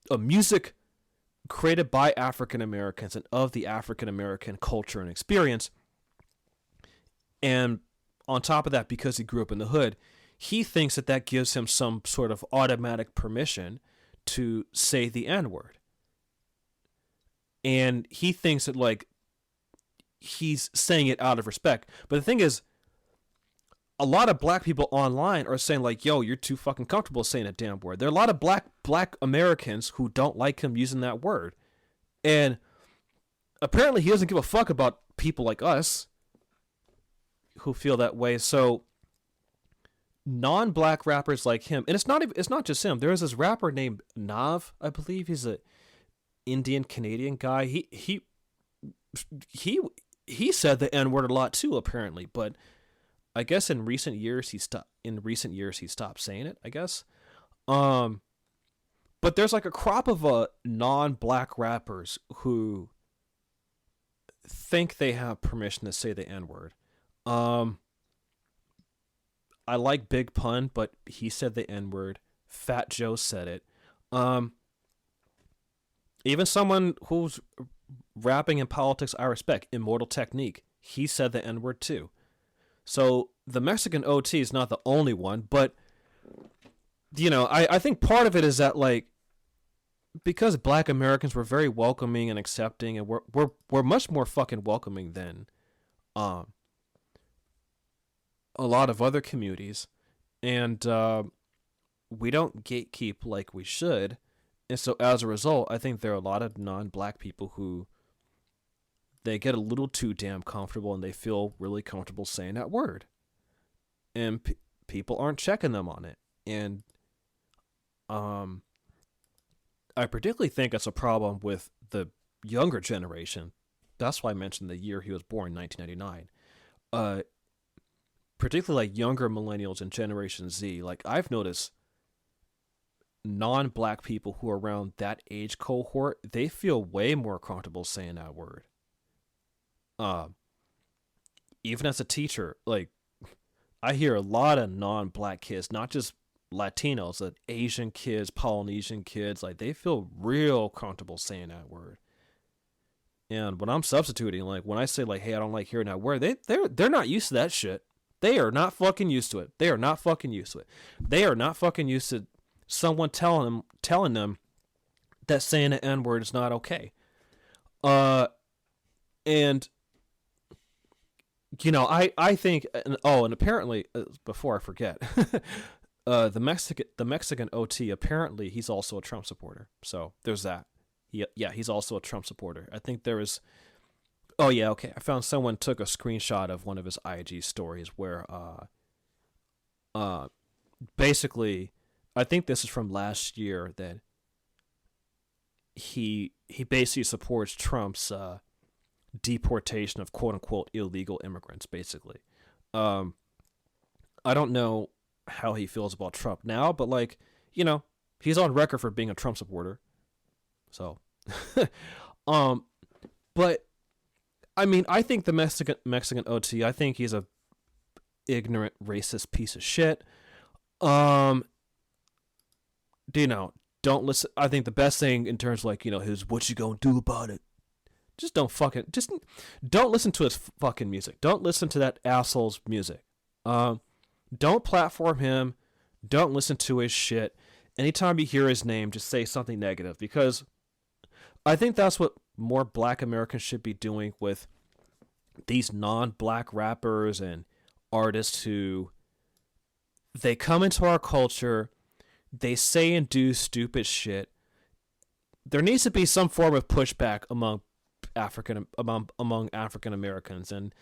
S1: a music created by African Americans and of the African American culture and experience. And on top of that, because he grew up in the hood, he thinks that gives him some sort of automatic permission to say the N-word. and he thinks that like he's saying it out of respect. But the thing is, a lot of black people online are saying like, "Yo, you're too fucking comfortable saying that damn word." There are a lot of black Americans who don't like him using that word, and apparently he doesn't give a fuck about people like us who feel that way. So non-black rappers like him, and it's not just him. There's this rapper named Nav, I believe. He's a Indian Canadian guy. He said the N-word a lot too, apparently, but I guess in recent years he stopped saying it, I guess. But there's like a crop of non-black rappers who think they have permission to say the N-word. I like Big Pun, but he said the N-word. Fat Joe said it. Even someone who's rapping in politics I respect, Immortal Technique, he said the N-word too. So the Mexican OT is not the only one, but you know, I think part of it is that like because black Americans were very welcoming and accepting, and we're much more fucking welcoming than a lot of other communities, and we don't gatekeep like we should, and so as a result, I think there are a lot of non-black people who they get a little too damn comfortable and they feel really comfortable saying that word. And people aren't checking them on it. And I particularly think it's a problem with the younger generation. That's why I mentioned the year he was born, 1999. Particularly like younger millennials and Generation Z. Like I've noticed non-black people who are around that age cohort, they feel way more comfortable saying that word. Even as a teacher, like I hear a lot of non-black kids, not just Latinos, but Asian kids, Polynesian kids, like they feel real comfortable saying that word. And when I'm substituting, like when I say like, "Hey, I don't like hearing that word," they're not used to that shit. They are not fucking used to it. They are not fucking used to it. They are not fucking used to someone telling them that saying the N-word is not okay. And you know, I think, and apparently, before I forget, the Mexican OT, apparently he's also a Trump supporter. So there's that. Yeah, he's also a Trump supporter. I think there is. Oh yeah, okay. I found someone took a screenshot of one of his IG stories where, basically, I think this is from last year that he basically supports Trump's deportation of quote unquote illegal immigrants, basically. I don't know how he feels about Trump now, but like, you know, he's on record for being a Trump supporter. So but I mean, I think the Mexican OT, I think he's a ignorant racist piece of shit. You know, don't listen. I think the best thing in terms of like, you know, his "what you gonna do about it," just don't listen to his fucking music. Don't listen to that asshole's music. Don't platform him. Don't listen to his shit. Anytime you hear his name, just say something negative, because I think that's what more black Americans should be doing with these non-black rappers and artists who they come into our culture, they say and do stupid shit. There needs to be some form of pushback among African Americans, and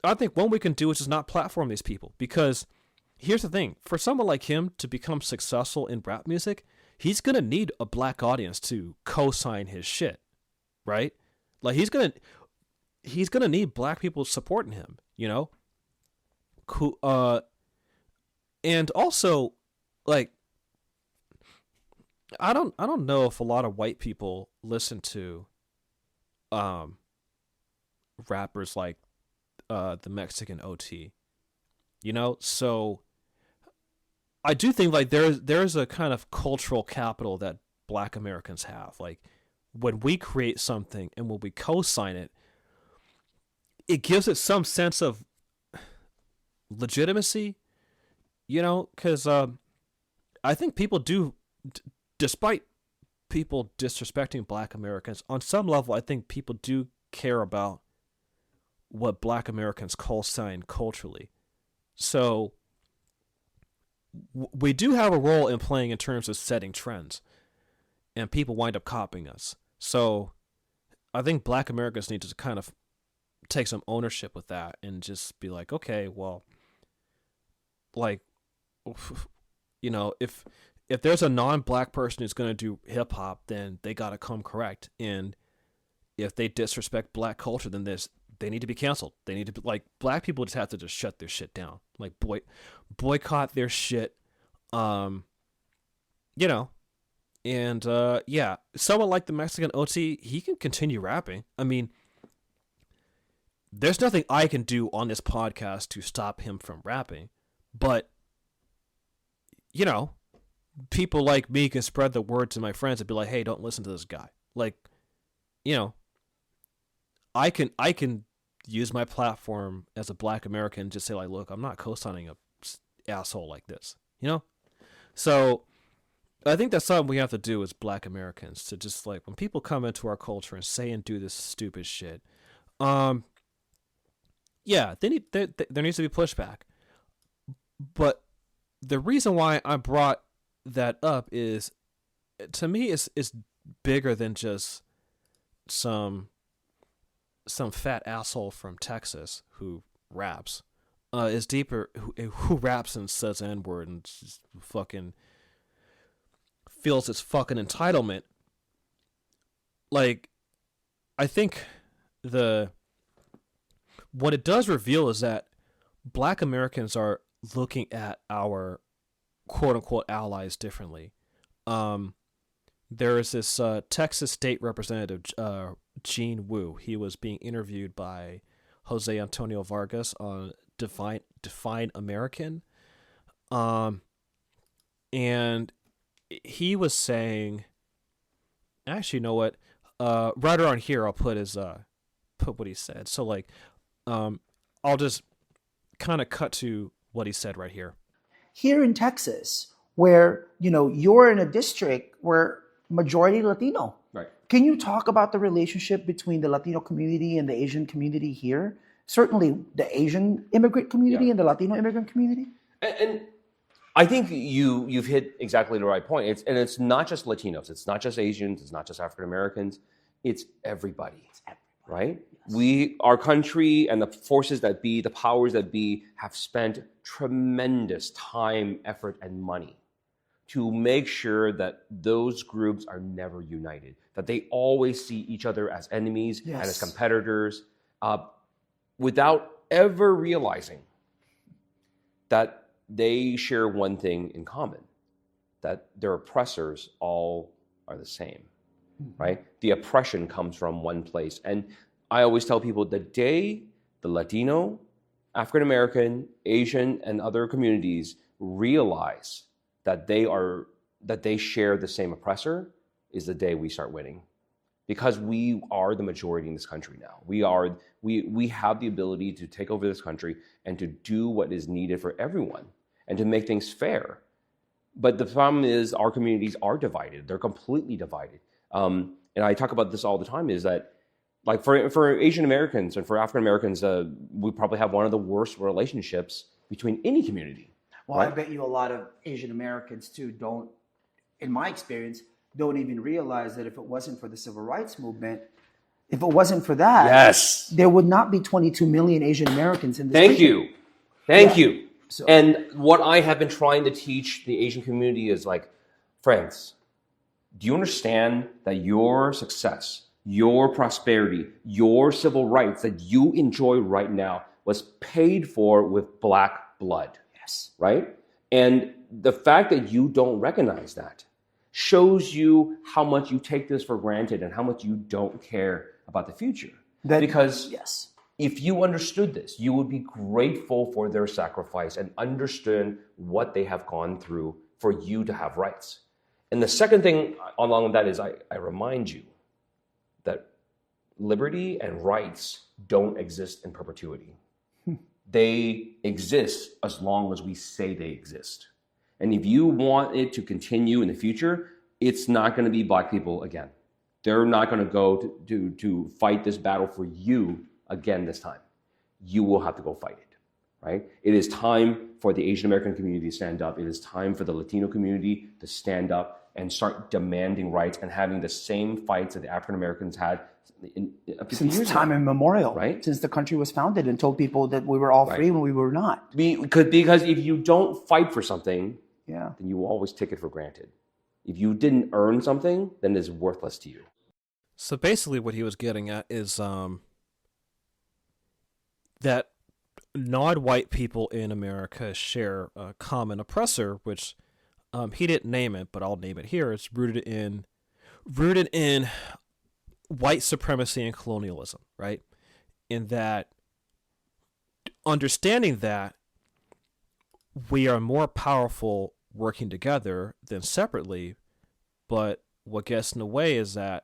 S1: I think one we can do is just not platform these people, because here's the thing: for someone like him to become successful in rap music, he's gonna need a black audience to co-sign his shit, right? Like he's gonna need black people supporting him, you know. And also, like, I don't know if a lot of white people listen to rappers like the Mexican OT, you know. So I do think like there's a kind of cultural capital that black Americans have. Like when we create something and when we co-sign it, it gives it some sense of legitimacy, you know, because I think people do, despite people disrespecting Black Americans. On some level, I think people do care about what Black Americans co-sign culturally. So we do have a role in playing in terms of setting trends, and people wind up copying us. So I think Black Americans need to kind of take some ownership with that and just be like, okay, well, like, you know, if there's a non-Black person who's going to do hip hop, then they got to come correct. And if they disrespect Black culture, then they need to be canceled. They need to be, like, Black people just have to just shut their shit down. Like, boycott their shit. You know, and yeah, someone like the Mexican OT, he can continue rapping. I mean, there's nothing I can do on this podcast to stop him from rapping, but, you know, people like me can spread the word to my friends and be like, hey, don't listen to this guy. Like, you know, I can use my platform as a Black American and just say, like, look, I'm not co-signing a asshole like this, you know? So I think that's something we have to do as Black Americans, to just, like, when people come into our culture and say and do this stupid shit, yeah, there needs to be pushback. But the reason why I brought that up is, to me, it's bigger than just some fat asshole from Texas who raps. Is deeper, who raps and says the N-word and just fucking feels its fucking entitlement. Like, I think what it does reveal is that Black Americans are looking at our quote-unquote allies differently. There is this Texas state representative, Gene Wu. He was being interviewed by Jose Antonio Vargas on Define American. And he was saying, actually, you know what? Right around here, I'll put what he said. So, like, I'll just kind of cut to what he said right here.
S2: Here in Texas, where, you know, you're in a district where majority Latino.
S3: Right.
S2: Can you talk about the relationship between the Latino community and the Asian community here? Certainly the Asian immigrant community and the Latino immigrant community.
S3: And I think you've hit exactly the right point. It's not just Latinos. It's not just Asians. It's not just African Americans. It's everybody. Right? Yes. Our country and the forces that be, the powers that be, have spent tremendous time, effort, and money to make sure that those groups are never united, that they always see each other as enemies and as competitors, without ever realizing that they share one thing in common, that their oppressors all are the same, right? The oppression comes from one place. And I always tell people, the day the Latino, African American, Asian, and other communities realize that they share the same oppressor is the day we start winning. Because we are the majority in this country now. We have the ability to take over this country and to do what is needed for everyone and to make things fair. But the problem is our communities are divided. They're completely divided. And I talk about this all the time, is that, like, for Asian Americans and for African Americans, we probably have one of the worst relationships between any community.
S2: Well,
S3: right?
S2: I bet you a lot of Asian Americans too don't, in my experience, don't even realize that if it wasn't for the civil rights movement, if it wasn't for that, there would not be 22 million Asian Americans in this country.
S3: Thank you. So, and what I have been trying to teach the Asian community is, like, friends, do you understand that your success, your prosperity, your civil rights that you enjoy right now was paid for with Black blood?
S2: Yes.
S3: Right? And the fact that you don't recognize that shows you how much you take this for granted and how much you don't care about the future. Because if you understood this, you would be grateful for their sacrifice and understand what they have gone through for you to have rights. And the second thing along with that is I remind you that liberty and rights don't exist in perpetuity. They exist as long as we say they exist. And if you want it to continue in the future, it's not going to be black people again. They're not going to go to fight this battle for you again this time. You will have to go fight it, right? It is time for the Asian American community to stand up. It is time for the Latino community to stand up and start demanding rights and having the same fights that the African Americans had
S2: since time immemorial,
S3: right?
S2: Since the country was founded and told people that we were all free when we were not.
S3: Because if you don't fight for something,
S2: then
S3: you will always take it for granted. If you didn't earn something, then it's worthless to you.
S1: So basically what he was getting at is that non-white people in America share a common oppressor, which he didn't name it, but I'll name it here. It's rooted in white supremacy and colonialism, right? In that, understanding that we are more powerful working together than separately, but what gets in the way is that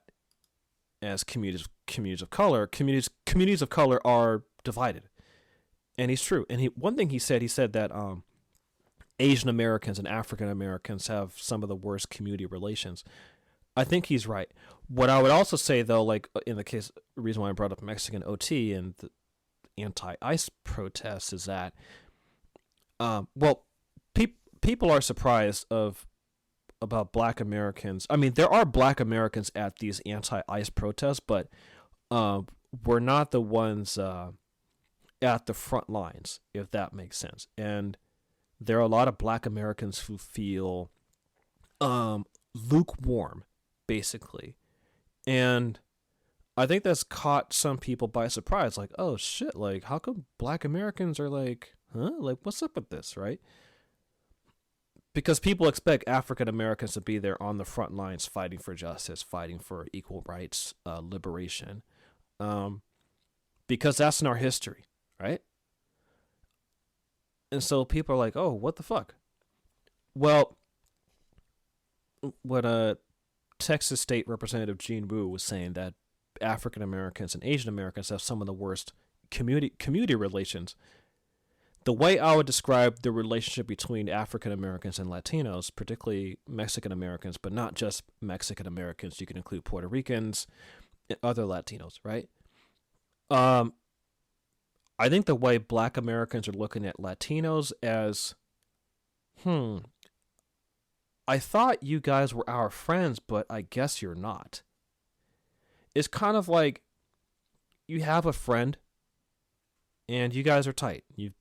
S1: as communities of color are divided. And he's true. And one thing he said that Asian Americans and African Americans have some of the worst community relations. I think he's right. What I would also say, though, like in the case, the reason why I brought up Mexican OT and the anti-ICE protests is that, people are surprised about Black Americans. I mean, there are Black Americans at these anti-ICE protests, but we're not the ones at the front lines, if that makes sense. And there are a lot of Black Americans who feel lukewarm, basically. And I think that's caught some people by surprise. Like, oh, shit, like, how come Black Americans are like, huh? Like, what's up with this, right? Because people expect African Americans to be there on the front lines fighting for justice, fighting for equal rights, liberation. Because that's in our history, right? And so people are like, oh, what the fuck? Well, what Texas State Representative Gene Wu was saying, that African Americans and Asian Americans have some of the worst community relations. The way I would describe the relationship between African Americans and Latinos, particularly Mexican Americans, but not just Mexican Americans, you can include Puerto Ricans and other Latinos, right? I think the way Black Americans are looking at Latinos as, I thought you guys were our friends, but I guess you're not. It's kind of like you have a friend and you guys are tight. You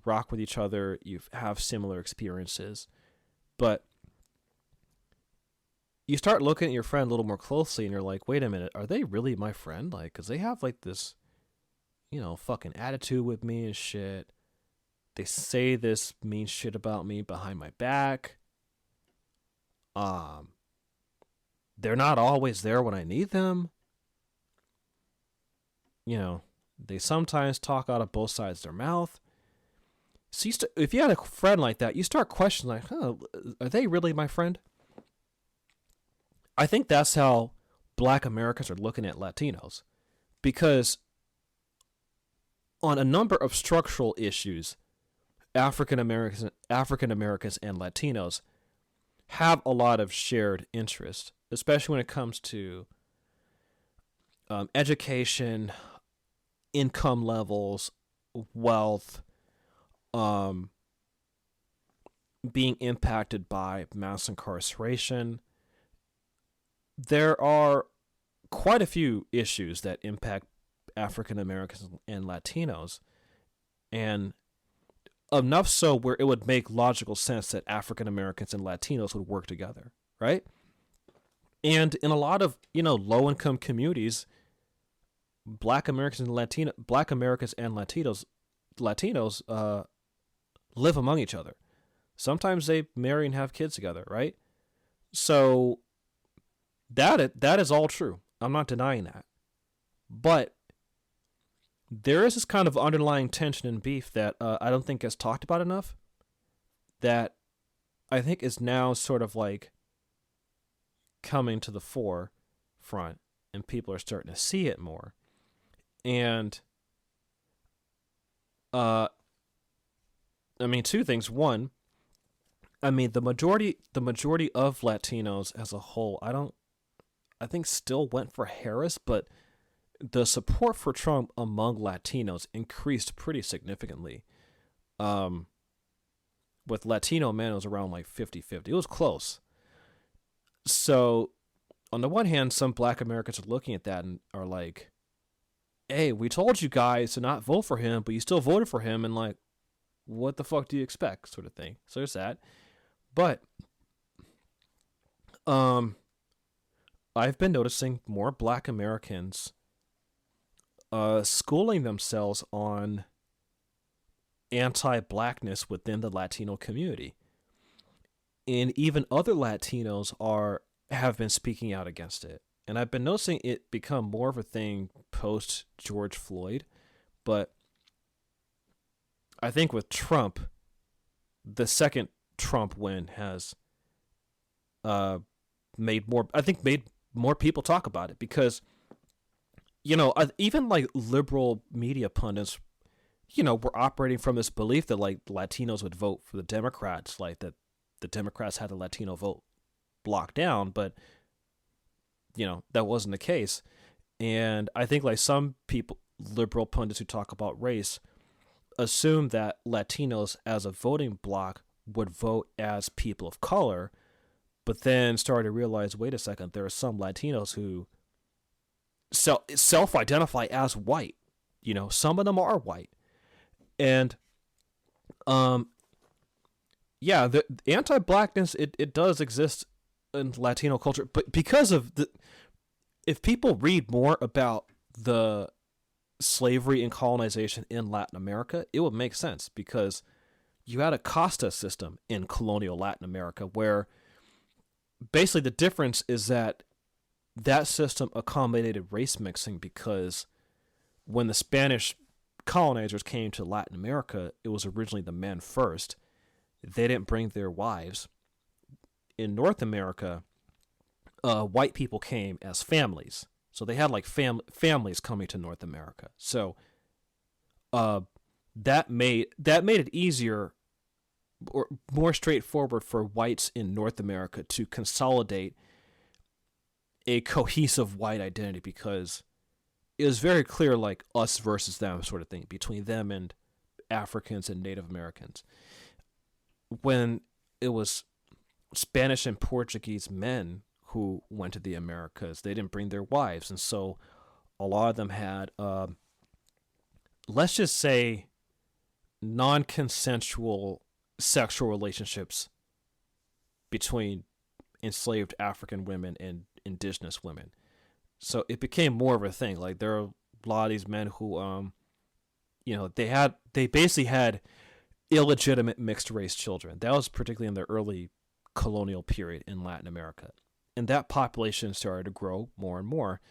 S1: rock with each other, you have similar experiences, but you start looking at your friend a little more closely and you're like, wait a minute, are they really my friend? Like, cause they have like this, fucking attitude with me and shit. They say this mean shit about me behind my back. They're not always there when I need them. They sometimes talk out of both sides of their mouth. So if you had a friend like that, you start questioning, like, are they really my friend? I think that's how Black Americans are looking at Latinos. Because on a number of structural issues, African Americans and Latinos have a lot of shared interest, especially when it comes to education, income levels, wealth, being impacted by mass incarceration. There are quite a few issues that impact African Americans and Latinos, and enough so where it would make logical sense that African Americans and Latinos would work together, right? And in a lot of, low-income communities, Black Americans and Latinos live among each other. Sometimes they marry and have kids together, right? So that is all true. I'm not denying that. But there is this kind of underlying tension and beef that I don't think gets talked about enough, that I think is now sort of like coming to the forefront, and people are starting to see it more. And two things. One, I mean, the majority of Latinos as a whole, I think still went for Harris, but the support for Trump among Latinos increased pretty significantly. Um, with Latino men, it was around like 50-50. It was close. So, on the one hand, some black Americans are looking at that and are like, hey, we told you guys to not vote for him, but you still voted for him, and like, what the fuck do you expect, sort of thing. So there's that. But um, I've been noticing more black Americans schooling themselves on anti-Blackness within the Latino community. And even other Latinos have been speaking out against it. And I've been noticing it become more of a thing post George Floyd, but I think with Trump, the second Trump win has made more people talk about it, because even like liberal media pundits, were operating from this belief that like Latinos would vote for the Democrats, like that the Democrats had the Latino vote locked down, but that wasn't the case. And I think like some people, liberal pundits who talk about race, assume that Latinos as a voting bloc would vote as people of color, but then started to realize, wait a second, there are some Latinos who self-identify as white. Some of them are white. And yeah, the anti-Blackness, it does exist in Latino culture, but because of if people read more about the slavery and colonization in Latin America, it would make sense, because you had a casta system in colonial Latin America where basically the difference is that system accommodated race mixing, because when the Spanish colonizers came to Latin America, it was originally the men first. They didn't bring their wives. In North America, white people came as families. So they had like families coming to North America. So that made it easier or more straightforward for whites in North America to consolidate a cohesive white identity, because it was very clear, like us versus them sort of thing, between them and Africans and Native Americans. When it was Spanish and Portuguese men who went to the Americas, they didn't bring their wives, and so a lot of them had, let's just say, non-consensual sexual relationships between enslaved African women and indigenous women. So it became more of a thing. Like there are a lot of these men who, they basically had illegitimate mixed race children. That was particularly in the early colonial period in Latin America. And that population started to grow more and more.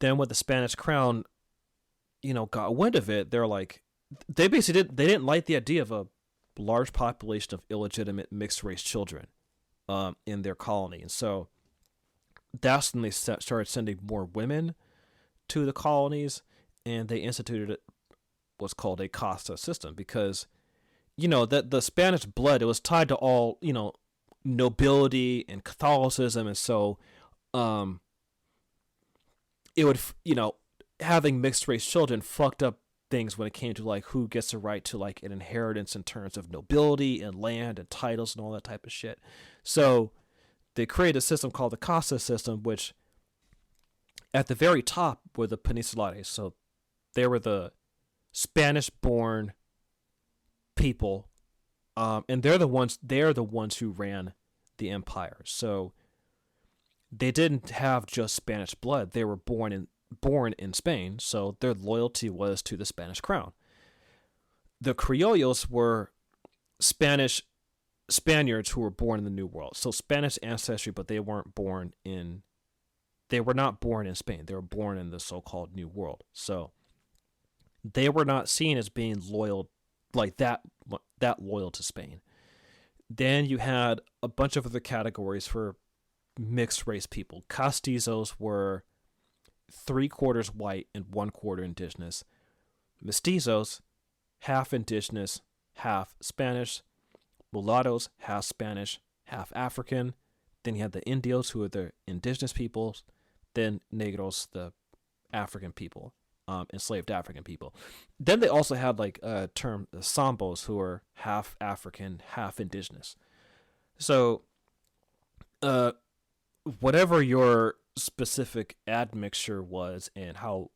S1: Then with the Spanish crown, got wind of it, they didn't like the idea of a large population of illegitimate mixed race children in their colony. And so that's when they started sending more women to the colonies, and they instituted what's called a casta system, because that the Spanish blood, it was tied to all nobility and Catholicism, and so it would having mixed race children fucked up things when it came to like who gets the right to like an inheritance in terms of nobility and land and titles and all that type of shit. So they created a system called the casta system, which at the very top were the Peninsulares. So they were the Spanish-born people, and they're the ones who ran the empire. So they didn't have just Spanish blood; they were born in Spain, so their loyalty was to the Spanish crown. The criollos were Spaniards who were born in the New World, so Spanish ancestry, but they were not born in Spain. They were born in the so-called New World. So they were not seen as being loyal, like that loyal to Spain. Then you had a bunch of other categories for mixed race people. Castizos were 3/4 white and 1/4 indigenous. Mestizos, half indigenous, half Spanish. mulattoes, half Spanish, half African. Then you had the Indios, who are the indigenous peoples. Then Negros, the African people, enslaved African people. Then they also had like a term, the Sambos, who are half African, half indigenous. So, whatever your specific admixture was and how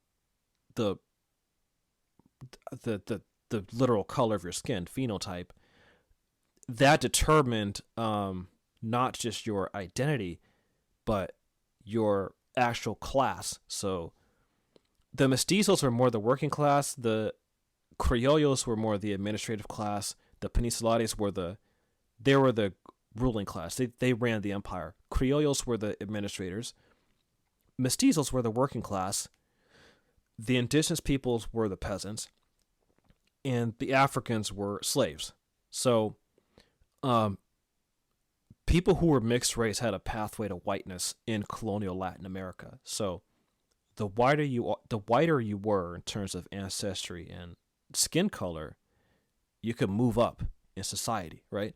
S1: the literal color of your skin, phenotype, that determined not just your identity, but your actual class. So the mestizos were more the working class, the criollos were more the administrative class, the peninsulares were the ruling class. They ran the empire. Criollos were the administrators. Mestizos were the working class. The indigenous peoples were the peasants. And the Africans were slaves. So people who were mixed race had a pathway to whiteness in colonial Latin America. So the whiter you were in terms of ancestry and skin color, you could move up in society, right?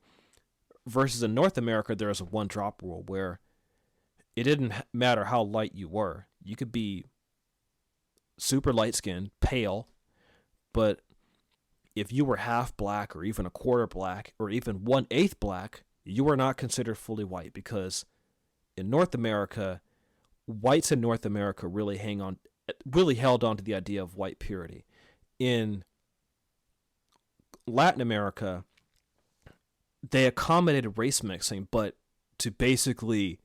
S1: Versus in North America, there was a one-drop rule where it didn't matter how light you were. You could be super light-skinned, pale, but if you were half black or even a quarter black or even 1/8 black, you were not considered fully white, because in North America, whites in North America really held on to the idea of white purity. In Latin America, they accommodated race mixing, but to basically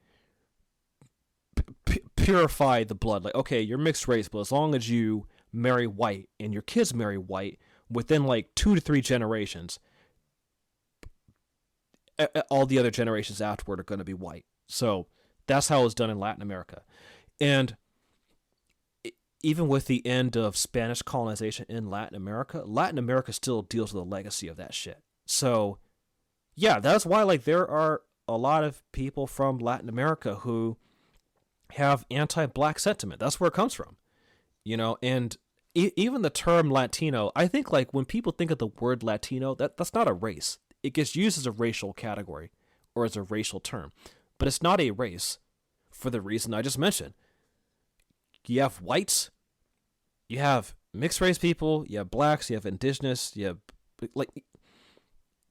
S1: purify the blood. Like, okay, you're mixed race, but as long as you marry white and your kids marry white, within like 2 to 3 generations, all the other generations afterward are going to be white. So that's how it was done in Latin America. And even with the end of Spanish colonization in Latin America still deals with the legacy of that shit. So yeah, that's why like there are a lot of people from Latin America who have anti-black sentiment. That's where it comes from, you know. And even the term Latino, I think like when people think of the word Latino, that's not a race. It gets used as a racial category or as a racial term, but it's not a race for the reason I just mentioned. You have whites, you have mixed race people, you have blacks, you have indigenous, you have like,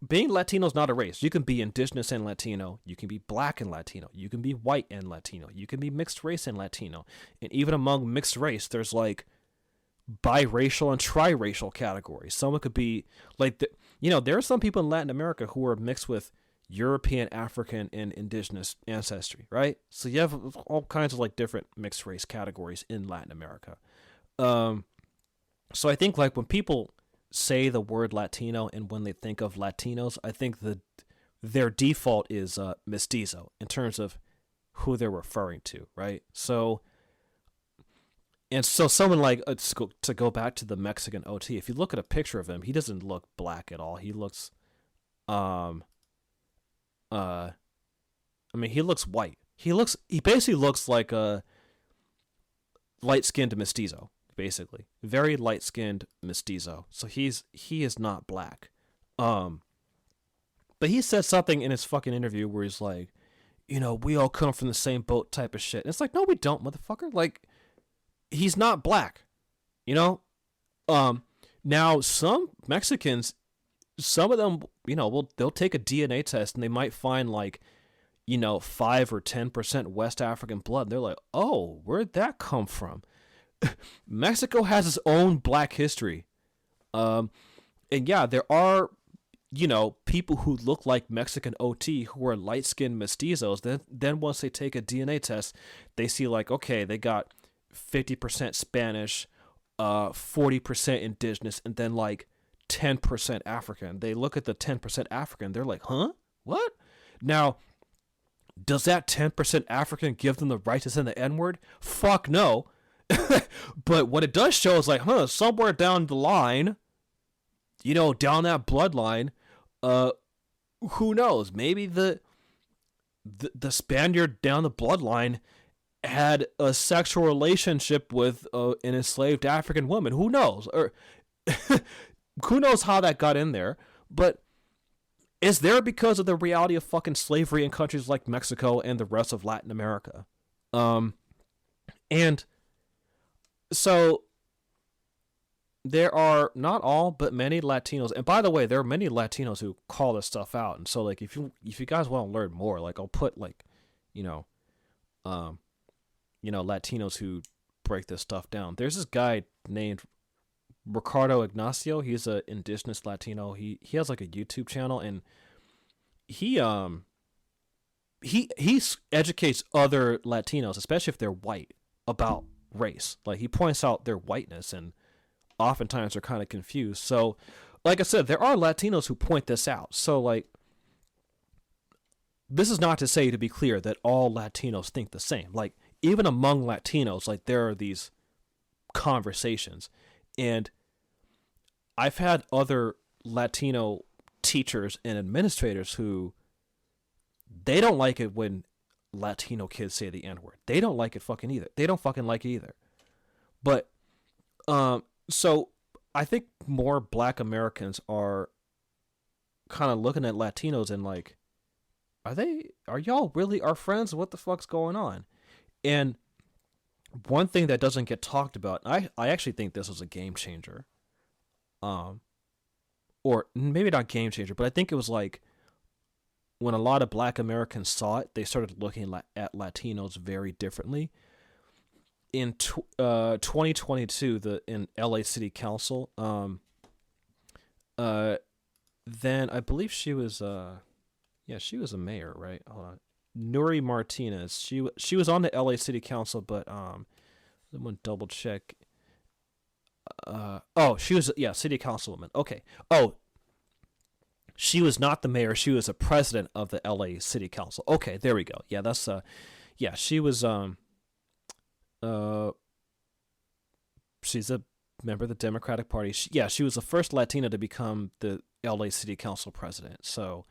S1: being Latino is not a race. You can be indigenous and Latino, you can be black and Latino, you can be white and Latino, you can be mixed race and Latino. And even among mixed race, there's like biracial and triracial categories. Someone could be like, there are some people in Latin America who are mixed with European, African, and indigenous ancestry, right? So you have all kinds of like different mixed race categories in Latin America. So I think like when people say the word Latino and when they think of Latinos, I think their default is mestizo in terms of who they're referring to, right? So someone like, to go back to the Mexican OT, if you look at a picture of him, he doesn't look black at all. He looks, he looks white. He basically looks like a light-skinned mestizo, basically. Very light-skinned mestizo. So he is not black. But he said something in his fucking interview where he's like, we all come from the same boat type of shit. And it's like, no, we don't, motherfucker. Like, he's not black, Now, some Mexicans, some of them, they'll take a DNA test and they might find like, 5 or 10% West African blood. And they're like, oh, where'd that come from? Mexico has its own black history. And yeah, there are, people who look like Mexican OT who are light-skinned mestizos. Then once they take a DNA test, they see like, okay, they got 50% Spanish, 40% indigenous, and then like 10% African. They look at the 10% African, they're like, huh? What? Now, does that 10% African give them the right to say the N-word? Fuck no. But what it does show is like, somewhere down the line, down that bloodline, who knows? Maybe the Spaniard down the bloodline had a sexual relationship with an enslaved African woman. Who knows? Or who knows how that got in there? But is there because of the reality of fucking slavery in countries like Mexico and the rest of Latin America. And so there are not all, but many Latinos. And by the way, there are many Latinos who call this stuff out. And so, like, if you guys want to learn more, like, I'll put, like, Latinos who break this stuff down. There's this guy named Ricardo Ignacio. He's an indigenous Latino. He has like a YouTube channel, and he educates other Latinos, especially if they're white, about race. Like, he points out their whiteness, and oftentimes they're kind of confused. So, like I said, there are Latinos who point this out. So, like, this is not to say, to be clear, that all Latinos think the same. Like, even among Latinos, like, there are these conversations. And I've had other Latino teachers and administrators who, they don't like it when Latino kids say the N-word. They don't like it fucking either. They don't fucking like it either. But, so I think more Black Americans are kind of looking at Latinos and like, are y'all really our friends? What the fuck's going on? And one thing that doesn't get talked about, I actually think this was a game changer. Or maybe not game changer, but I think it was like when a lot of Black Americans saw it, they started looking at Latinos very differently. In 2022, in LA City Council, then I believe she was she was a mayor, right? Hold on. Nuri Martinez. She was on the LA City Council, but someone double check. She was city councilwoman. Okay. Oh, she was not the mayor. She was a president of the LA City Council. Okay, there we go. Yeah, that's she was she's a member of the Democratic Party. She was the first Latina to become the LA City Council president. So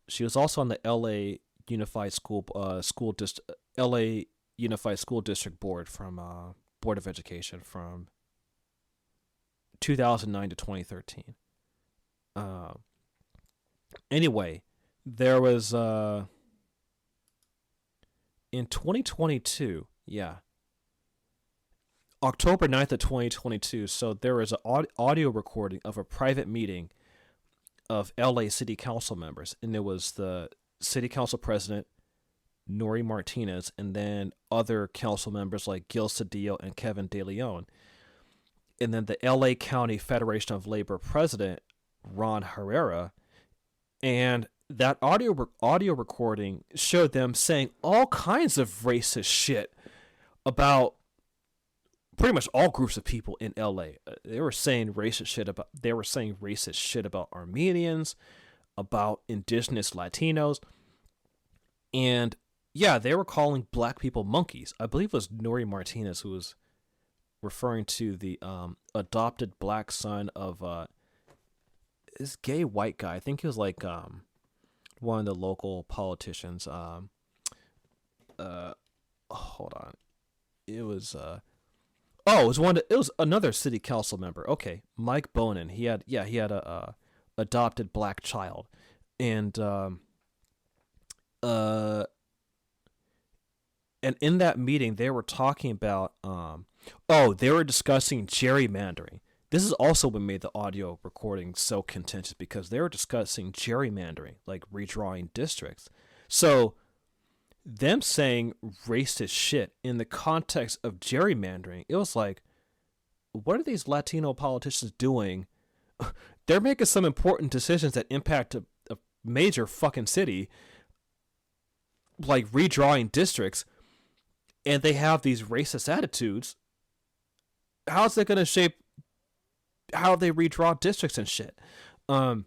S1: she was also on the LA Unified School District Board from Board of Education from 2009 to 2013. Anyway, there was in 2022, October 9th of 2022, so there was an audio recording of a private meeting of LA City Council members, and it was the City Council President, Nuri Martinez, and then other council members like Gil Cedillo and Kevin De Leon, and then the LA County Federation of Labor President, Ron Herrera, and that audio recording showed them saying all kinds of racist shit about pretty much all groups of people in LA. They were saying racist shit about Armenians, about indigenous Latinos, and they were calling Black people monkeys. I believe it was Nuri Martinez who was referring to the adopted Black son of this gay white guy. I think he was like one of the local politicians. Hold on, it was it was another city council member. Okay, Mike Bonin. He had a adopted Black child, and in that meeting they were talking about they were discussing gerrymandering. This is also what made the audio recording so contentious, because they were discussing gerrymandering, like redrawing districts. So them saying racist shit in the context of gerrymandering, it was like, what are these Latino politicians doing? They're making some important decisions that impact a major fucking city, like redrawing districts, and they have these racist attitudes. How's that going to shape how they redraw districts and shit? And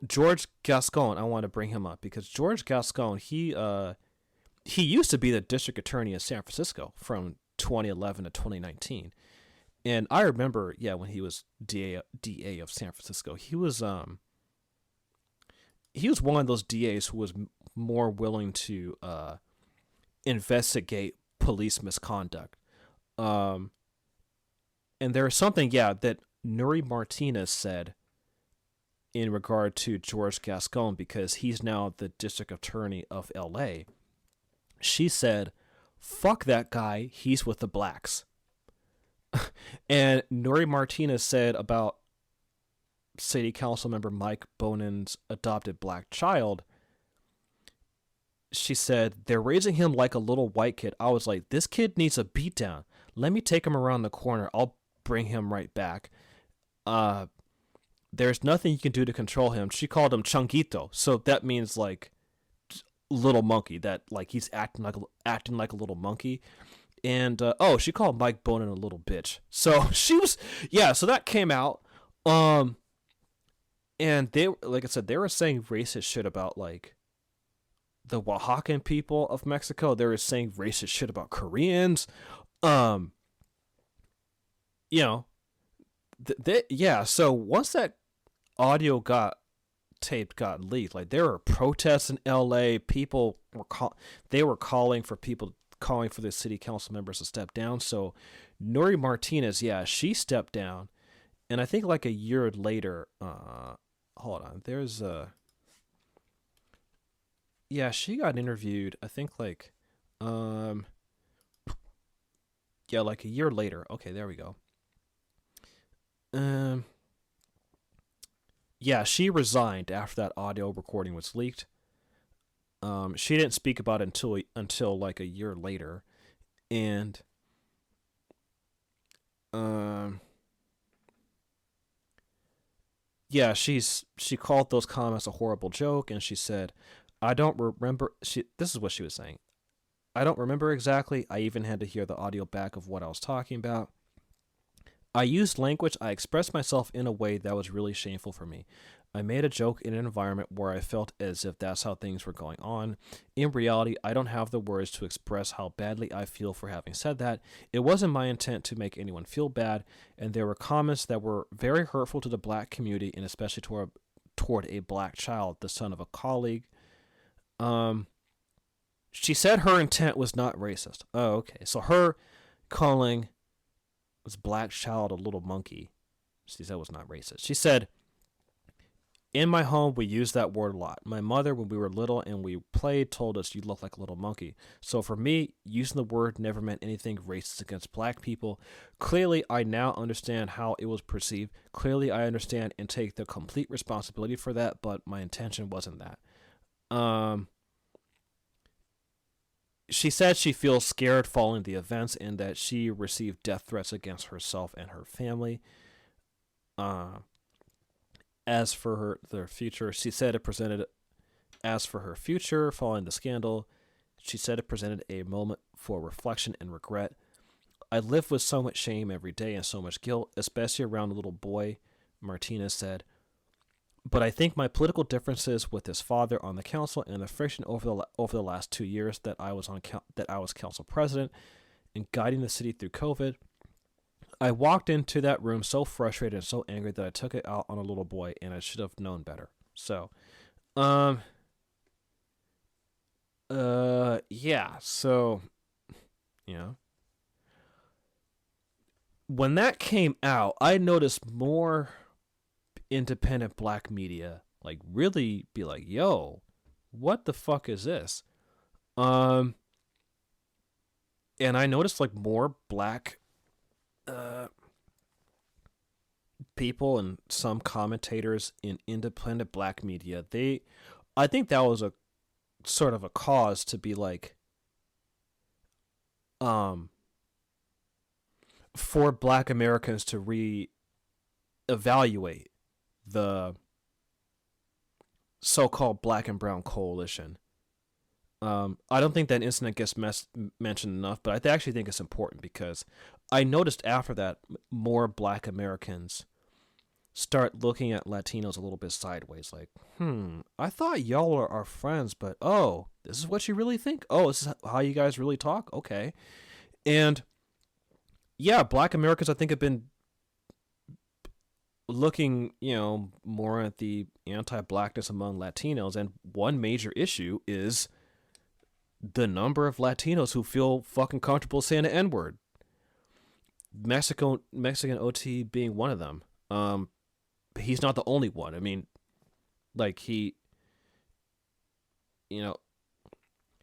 S1: George Gascon, I want to bring him up because George Gascon, he used to be the district attorney in San Francisco from 2011 to 2019, and I remember when he was DA of San Francisco, he was one of those DAs who was more willing to investigate police misconduct. And there was something that Nuri Martinez said in regard to George Gascon, because he's now the district attorney of LA. She said, fuck that guy, he's with the blacks. And Nuri Martinez said about city council member Mike Bonin's adopted black child, she said, they're raising him like a little white kid. I was like, this kid needs a beatdown. Let me take him around the corner. I'll bring him right back. There's nothing you can do to control him. She called him Changuito. So that means like little monkey, that like he's acting like a little monkey. And she called Mike Bonin a little bitch. So she was, so that came out. And they, like I said, they were saying racist shit about like the Oaxacan people of Mexico. They were saying racist shit about Koreans. So once that audio got leaked, like there were protests in LA. People were calling for the city council members to step down. So Nuri Martinez, she stepped down, and I think like a year later, hold on, there's she got interviewed. I think like like a year later. Okay, there we go. She resigned after that audio recording was leaked. She didn't speak about it until like a year later, and she called those comments a horrible joke, and she said, "I don't remember." This is what she was saying. "I don't remember exactly. I even had to hear the audio back of what I was talking about. I used language. I expressed myself in a way that was really shameful for me. I made a joke in an environment where I felt as if that's how things were going on. In reality, I don't have the words to express how badly I feel for having said that. It wasn't my intent to make anyone feel bad, and there were comments that were very hurtful to the black community, and especially toward a black child, the son of a colleague." She said her intent was not racist. Oh, okay. So her calling this black child a little monkey, she said, was not racist. She said, "In my home, we use that word a lot. My mother, when we were little and we played, told us you look like a little monkey. So for me, using the word never meant anything racist against black people. Clearly, I now understand how it was perceived. Clearly, I understand and take the complete responsibility for that, but my intention wasn't that." She said she feels scared following the events and that she received death threats against herself and her family. As for their future, she said it presented. As for her future following the scandal, she said it presented a moment for reflection and regret. "I live with so much shame every day and so much guilt, especially around a little boy," Martinez said. "But I think my political differences with his father on the council and the friction over the last 2 years that I was council president and guiding the city through COVID, I walked into that room so frustrated and so angry that I took it out on a little boy, and I should have known better." So, so, when that came out, I noticed more independent black media like really be like, "Yo, what the fuck is this?" And I noticed like more black people and some commentators in independent black media. I think that was a sort of a cause to be like, for black Americans to re-evaluate the so-called black and brown coalition. I don't think that incident gets mentioned enough, but I actually think it's important because I noticed after that more black Americans start looking at Latinos a little bit sideways, like, I thought y'all are our friends, but this is what you really think? Oh, this is how you guys really talk? Okay. And yeah, black Americans, I think, have been looking, more at the anti-Blackness among Latinos, and one major issue is the number of Latinos who feel fucking comfortable saying the N-word. Mexican OT being one of them. He's not the only one. I mean, Like he,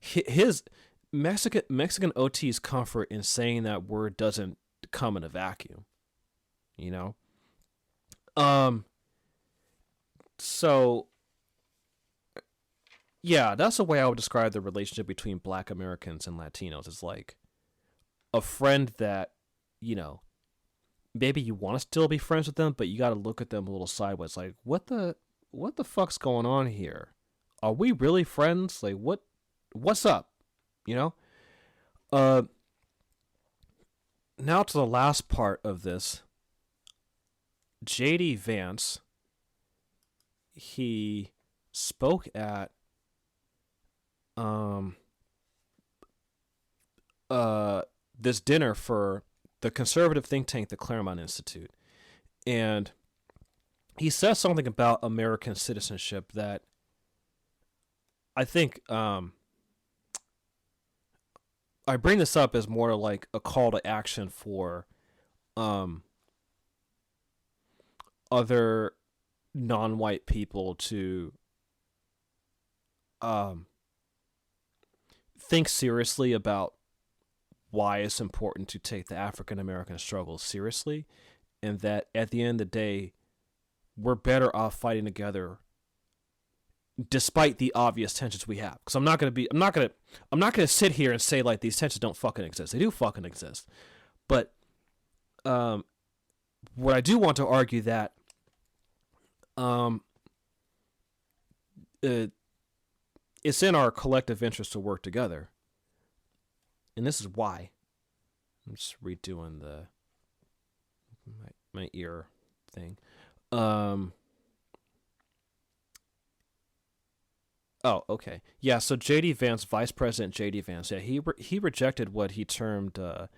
S1: his Mexican OT's comfort in saying that word doesn't come in a vacuum. So yeah, that's the way I would describe the relationship between Black Americans and Latinos. It's like a friend that, maybe you want to still be friends with them, but you got to look at them a little sideways. Like, what the fuck's going on here? Are we really friends? Like, what's up? Now to the last part of this. JD Vance, he spoke at this dinner for the conservative think tank, the Claremont Institute. And he says something about American citizenship that I think I bring this up as more like a call to action for other non-white people to think seriously about why it's important to take the African American struggle seriously, and that at the end of the day, we're better off fighting together despite the obvious tensions we have. Because I'm not gonna sit here and say like these tensions don't fucking exist. They do fucking exist. But what I do want to argue that it's in our collective interest to work together. And this is why. I'm just redoing my ear thing. Oh, okay. Yeah, so J.D. Vance, Vice President J.D. Vance, yeah, he rejected what he termed the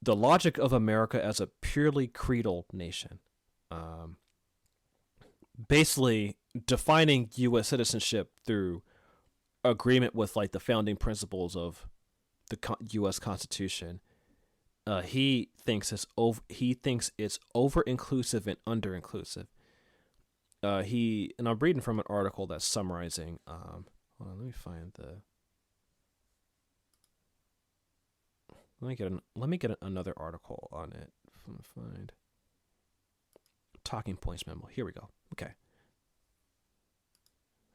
S1: logic of America as a purely creedal nation. Basically defining U.S. citizenship through agreement with like the founding principles of the U.S. Constitution. He thinks it's over inclusive and under inclusive. And I'm reading from an article that's summarizing. Hold on, let me get another article on it. I'm gonna find talking points memo. Here we go. Okay.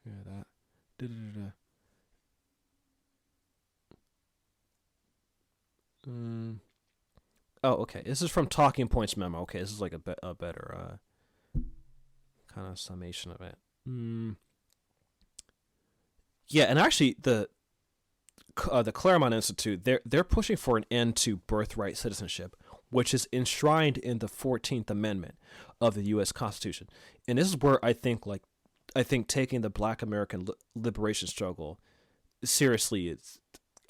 S1: Yeah, that. Oh, okay. This is from Talking Points memo. Okay, this is like a better kind of summation of it. Yeah, and actually the Claremont Institute, they're pushing for an end to birthright citizenship, which is enshrined in the 14th Amendment of the U.S. Constitution. And this is where I think taking the Black American liberation struggle seriously is.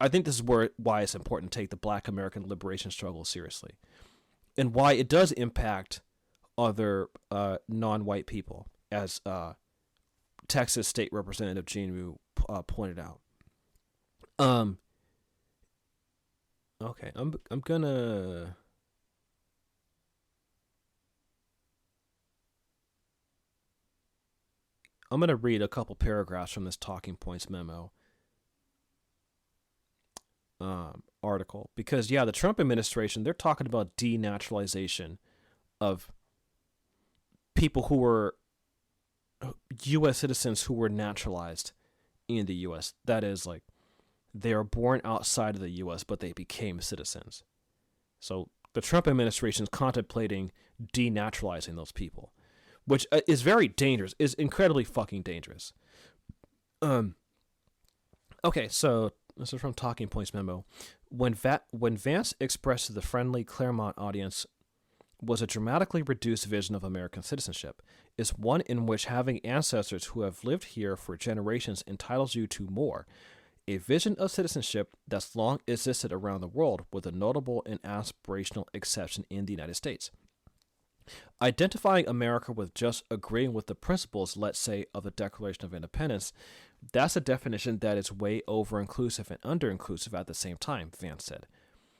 S1: I think this is why it's important to take the Black American liberation struggle seriously, and why it does impact other non-white people, as Texas State Representative Gene Wu pointed out. Okay, I'm gonna. I'm gonna read a couple paragraphs from this Talking Points memo. Article, because the Trump administration, they're talking about denaturalization of people who were U.S. citizens who were naturalized in the U.S. That is, like, they are born outside of the U.S., but they became citizens. So the Trump administration is contemplating denaturalizing those people, which is very dangerous, is incredibly fucking dangerous. Okay, so this is from Talking Points memo. When Vance expressed to the friendly Claremont audience was a dramatically reduced vision of American citizenship, is one in which having ancestors who have lived here for generations entitles you to more. A vision of citizenship that's long existed around the world, with a notable and aspirational exception in the United States. Identifying America with just agreeing with the principles, let's say, of the Declaration of Independence, that's a definition that is way over-inclusive and under-inclusive at the same time, Vance said.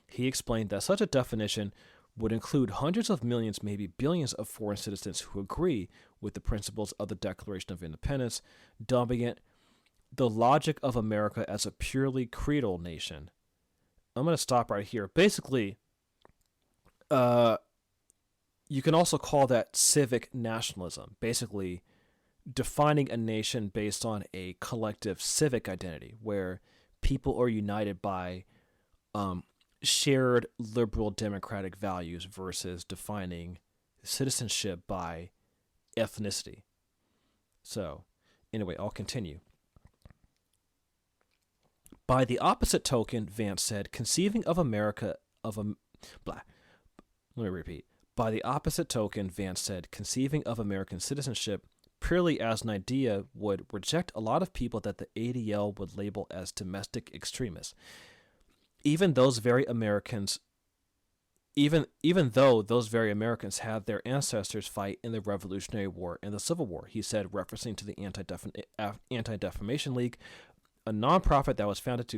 S1: He explained that such a definition would include hundreds of millions, maybe billions of foreign citizens who agree with the principles of the Declaration of Independence, dubbing it the logic of America as a purely creedal nation. I'm going to stop right here. Basically, you can also call that civic nationalism, basically defining a nation based on a collective civic identity where people are united by shared liberal democratic values versus defining citizenship by ethnicity. So, anyway, I'll continue. By the opposite token, Vance said, conceiving of America of a blah. Let me repeat. By the opposite token, Vance said, conceiving of American citizenship purely as an idea would reject a lot of people that the ADL would label as domestic extremists. Even though those very Americans had their ancestors fight in the Revolutionary War and the Civil War, he said, referencing to the Anti-Defamation League, a nonprofit that was founded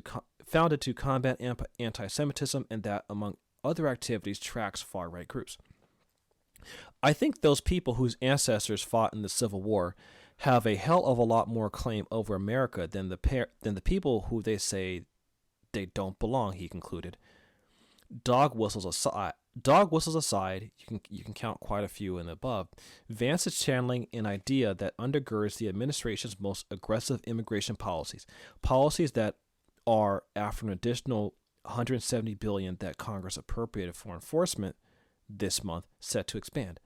S1: to combat anti-Semitism and that, among other activities, tracks far-right groups. I think those people whose ancestors fought in the Civil War have a hell of a lot more claim over America than the people who they say they don't belong, he concluded. Dog whistles aside, you can count quite a few in the above. Vance is channeling an idea that undergirds the administration's most aggressive immigration policies that are, after an additional $170 billion that Congress appropriated for enforcement this month, set to expand.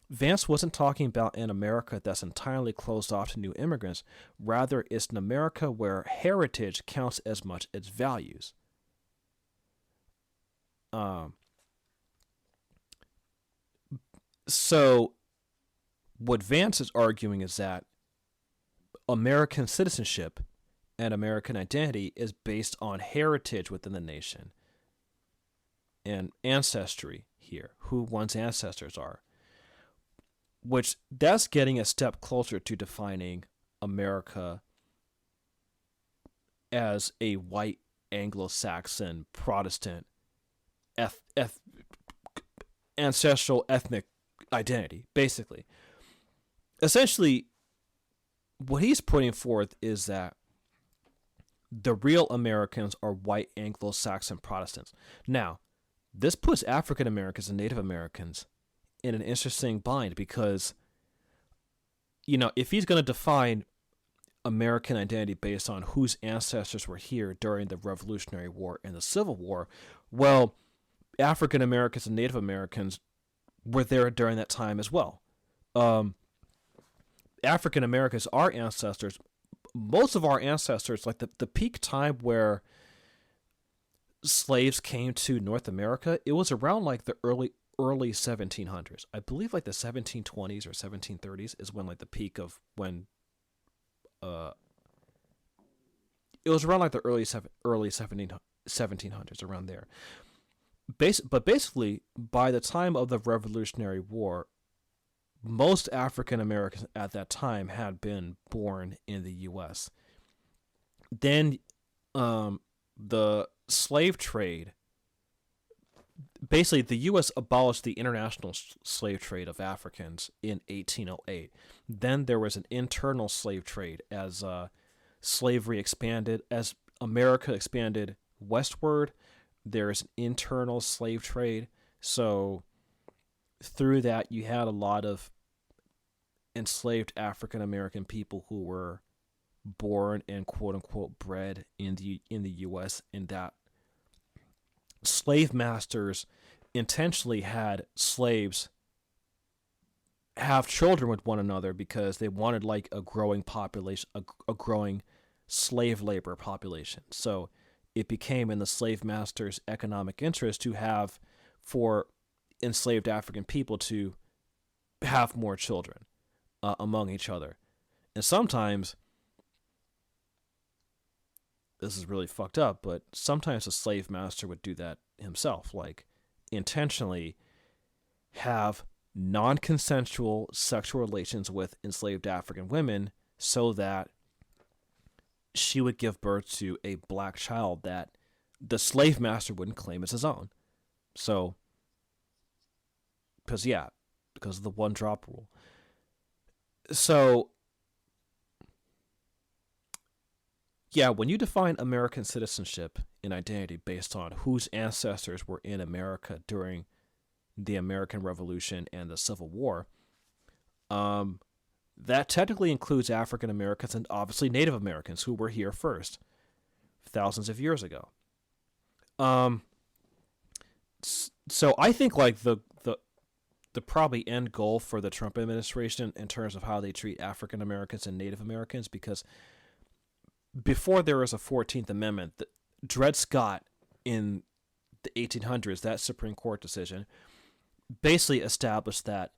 S1: Vance wasn't talking about an America that's entirely closed off to new immigrants. Rather, it's an America where heritage counts as much as values. So what Vance is arguing is that American citizenship and American identity is based on heritage within the nation and ancestry here, who one's ancestors are, which that's getting a step closer to defining America as a white Anglo-Saxon Protestant ancestral ethnic identity, basically. Essentially, what he's putting forth is that the real Americans are white Anglo-Saxon Protestants. Now, this puts African Americans and Native Americans in an interesting bind because, you know, if he's going to define American identity based on whose ancestors were here during the Revolutionary War and the Civil War, well, African Americans and Native Americans were there during that time as well. African Americans, our ancestors, most of our ancestors, like the peak time where slaves came to North America, it was around like the early 1700s. I believe like the 1720s or 1730s is when like the peak of when it was around like the early 1700s, around there. But basically, by the time of the Revolutionary War, most African Americans at that time had been born in the U.S. Then the slave trade, basically the U.S. abolished the international slave trade of Africans in 1808. Then there was an internal slave trade as slavery expanded, as America expanded westward. There's an internal slave trade. So through that, you had a lot of enslaved African American people who were born and quote unquote bred in the U.S. and that slave masters intentionally had slaves have children with one another because they wanted like a growing population, a growing slave labor population. So it became in the slave master's economic interest to have, for enslaved African people to have more children among each other. And sometimes, this is really fucked up, but sometimes a slave master would do that himself, like intentionally have non-consensual sexual relations with enslaved African women so that she would give birth to a black child that the slave master wouldn't claim as his own. So because of the one drop rule. So yeah, when you define American citizenship and identity based on whose ancestors were in America during the American Revolution and the Civil War, that technically includes African Americans and obviously Native Americans who were here first, thousands of years ago. So I think like the probably end goal for the Trump administration in terms of how they treat African Americans and Native Americans, because before there was a 14th Amendment, Dred Scott in the 1800s, that Supreme Court decision, basically established that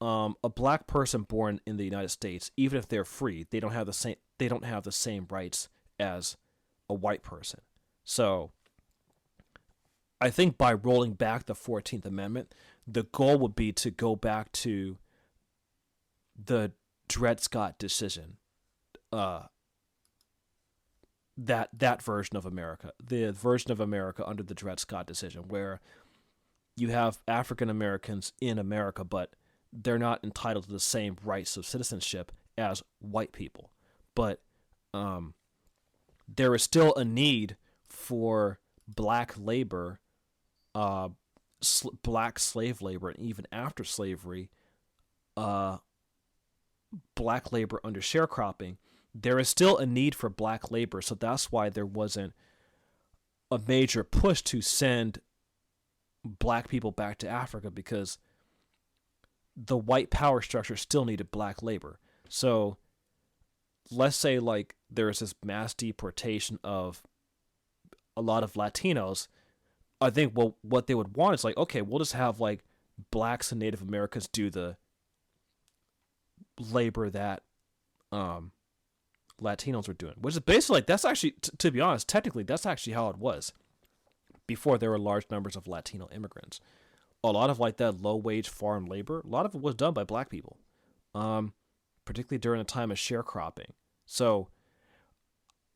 S1: a black person born in the United States, even if they're free, they don't have the same rights as a white person. So I think by rolling back the 14th Amendment, the goal would be to go back to the Dred Scott decision, that version of America, the version of America under the Dred Scott decision, where you have African Americans in America, but they're not entitled to the same rights of citizenship as white people. But there is still a need for black labor, black slave labor, and even after slavery, black labor under sharecropping. There is still a need for black labor, so that's why there wasn't a major push to send black people back to Africa, because the white power structure still needed black labor. So let's say like there's this mass deportation of a lot of Latinos. I think what they would want is like, okay, we'll just have like blacks and Native Americans do the labor that Latinos were doing, which is basically like, that's actually, to be honest, technically that's actually how it was before there were large numbers of Latino immigrants. A lot of like that low wage farm labor, a lot of it was done by black people, particularly during the time of sharecropping. So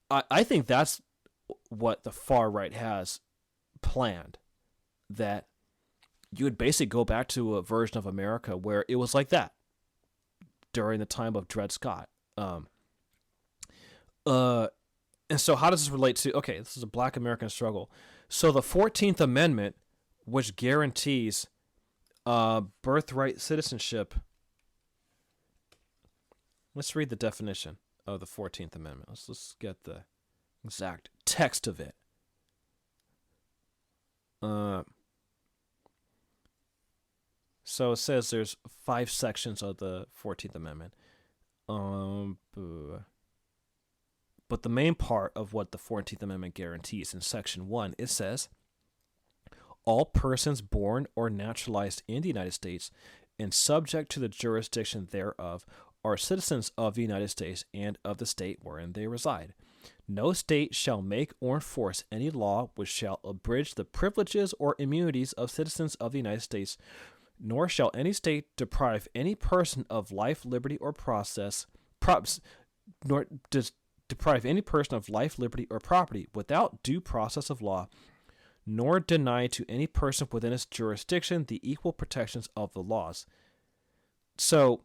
S1: I think that's what the far right has planned, that you would basically go back to a version of America where it was like that during the time of Dred Scott. And so how does this relate to, okay, this is a black American struggle. So the 14th Amendment, which guarantees birthright citizenship. Let's read the definition of the 14th Amendment. Let's get the exact text of it. So it says there's 5 sections of the 14th Amendment. But the main part of what the 14th Amendment guarantees in Section 1, it says, all persons born or naturalized in the United States and subject to the jurisdiction thereof are citizens of the United States and of the state wherein they reside. No state shall make or enforce any law which shall abridge the privileges or immunities of citizens of the United States, nor shall any state deprive any person of life, liberty, or deprive any person of life, liberty, or property without due process of law, nor deny to any person within its jurisdiction the equal protections of the laws. So,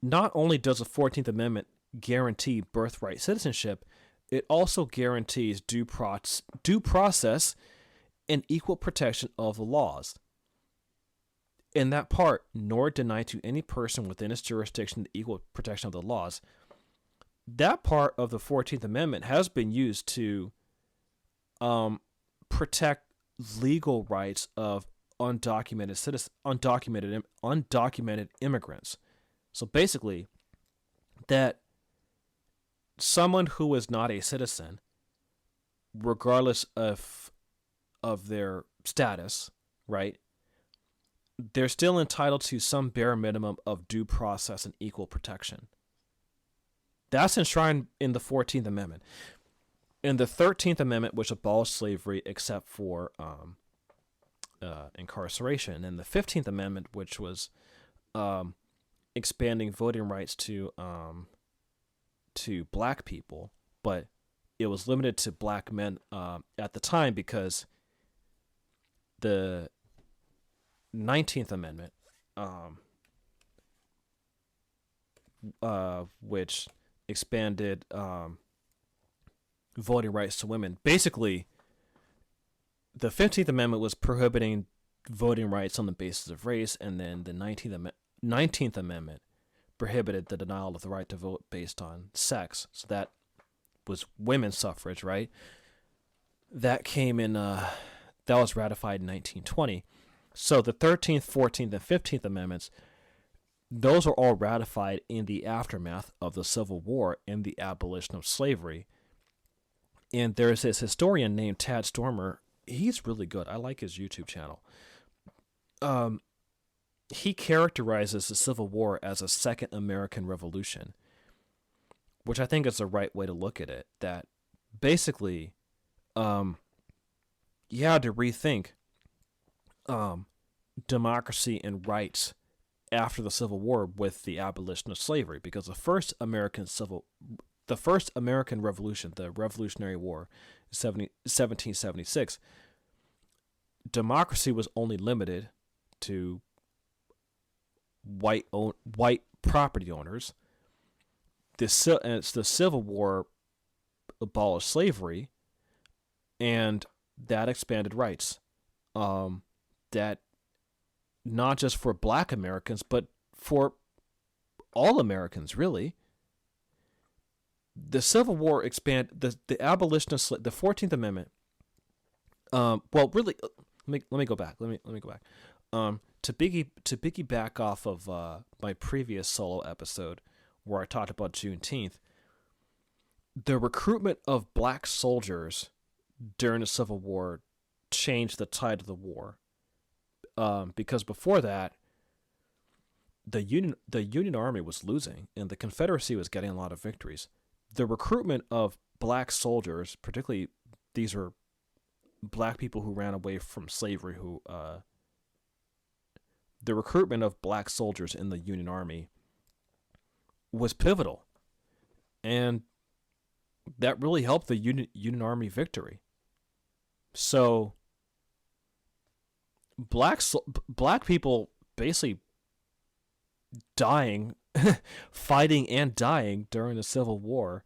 S1: not only does the 14th Amendment guarantee birthright citizenship, it also guarantees due process and equal protection of the laws. In that part, nor deny to any person within its jurisdiction the equal protection of the laws, that part of the 14th Amendment has been used to protect legal rights of undocumented immigrants. So basically, that someone who is not a citizen, regardless of their status, right, they're still entitled to some bare minimum of due process and equal protection. That's enshrined in the 14th Amendment. In the 13th Amendment, which abolished slavery except for incarceration, and the 15th Amendment, which was expanding voting rights to black people, but it was limited to black men at the time because the 19th Amendment, which expanded voting rights to women. Basically, the 15th Amendment was prohibiting voting rights on the basis of race, and then the 19th Amendment prohibited the denial of the right to vote based on sex. So that was women's suffrage, right? That came in, that was ratified in 1920. So the 13th, 14th, and 15th Amendments, those are all ratified in the aftermath of the Civil War and the abolition of slavery. And there's this historian named Tad Stormer. He's really good. I like his YouTube channel. He characterizes the Civil War as a second American Revolution, which I think is the right way to look at it. That basically, you had to rethink democracy and rights after the Civil War with the abolition of slavery, because the first American Revolution, the Revolutionary War, 1776, democracy was only limited to white property owners. The Civil War abolished slavery, and that expanded rights. That not just for Black Americans, but for all Americans, really. The Civil War the abolition of the 14th Amendment. Well, really, let me go back. Let me go back. To piggyback off of my previous solo episode where I talked about Juneteenth, the recruitment of Black soldiers during the Civil War changed the tide of the war. Because before that, the Union Army was losing, and the Confederacy was getting a lot of victories. The recruitment of Black soldiers, particularly these are Black people who ran away from slavery, the recruitment of Black soldiers in the Union Army was pivotal, and that really helped the Union Army victory. So black people basically dying, fighting and dying during the Civil War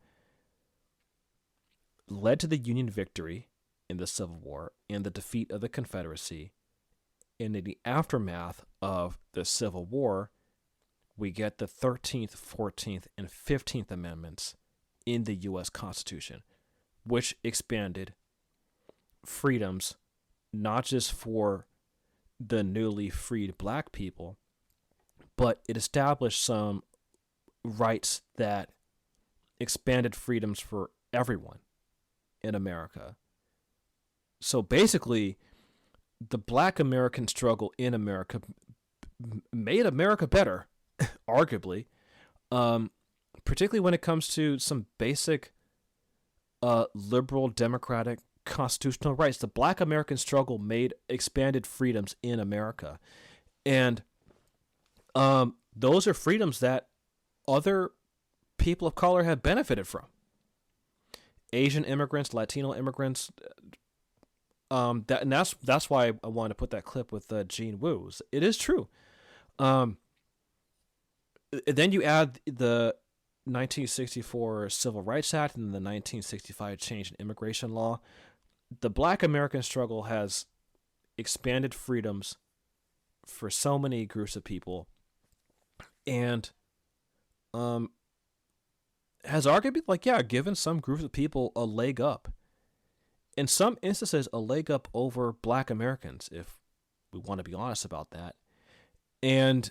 S1: led to the Union victory in the Civil War and the defeat of the Confederacy. And in the aftermath of the Civil War, we get the 13th, 14th, and 15th Amendments in the U.S. Constitution, which expanded freedoms not just for the newly freed Black people, but it established some rights that expanded freedoms for everyone in America. So basically, the Black American struggle in America made America better, arguably, particularly when it comes to some basic liberal, democratic, constitutional rights. The Black American struggle expanded freedoms in America. And those are freedoms that other people of color have benefited from. Asian immigrants, Latino immigrants, that's why I wanted to put that clip with Gene Wu. It is true. Then you add the 1964 Civil Rights Act and the 1965 change in immigration law. The Black American struggle has expanded freedoms for so many groups of people, and has arguably, given some groups of people a leg up. In some instances, a leg up over Black Americans, if we want to be honest about that. And,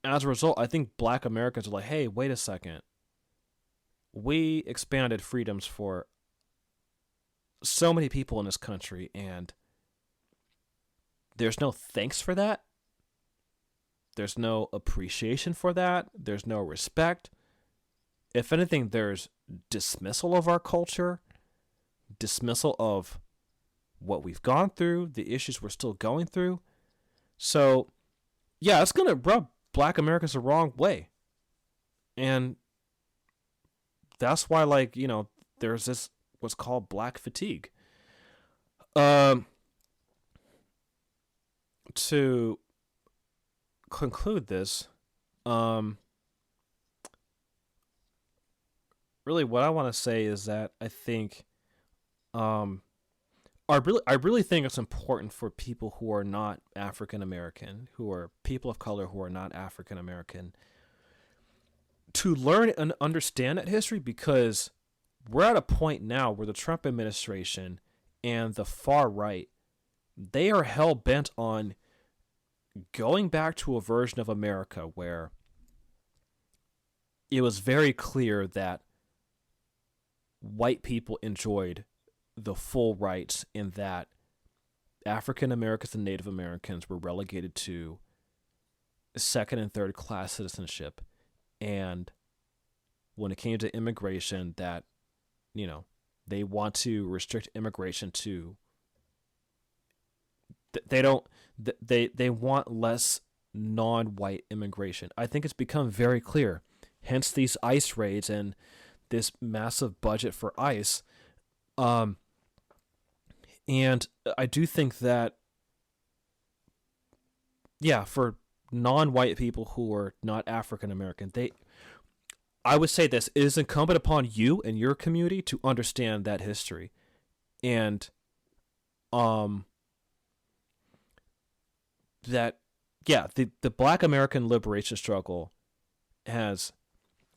S1: as a result, I think Black Americans are like, hey, wait a second. We expanded freedoms for so many people in this country, and there's no thanks for that. There's no appreciation for that. There's no respect. If anything, there's dismissal of our culture, dismissal of what we've gone through, the issues we're still going through. So, yeah, it's going to rub Black Americans the wrong way. And that's why, there's this what's called Black fatigue. to conclude this, really what I want to say is that I think, I really think it's important for people who are not African American, who are people of color who are not African American, to learn and understand that history, because we're at a point now where the Trump administration and the far right, they are hell bent on going back to a version of America where it was very clear that white people enjoyed the full rights, in that African Americans and Native Americans were relegated to second and third class citizenship. And when it came to immigration, that, they want to restrict immigration to, they want less non-white immigration. I think it's become very clear, hence these ICE raids and this massive budget for ICE. And I do think that, for non-white people who are not African American, I would say this: it is incumbent upon you and your community to understand that history, and the Black American liberation struggle has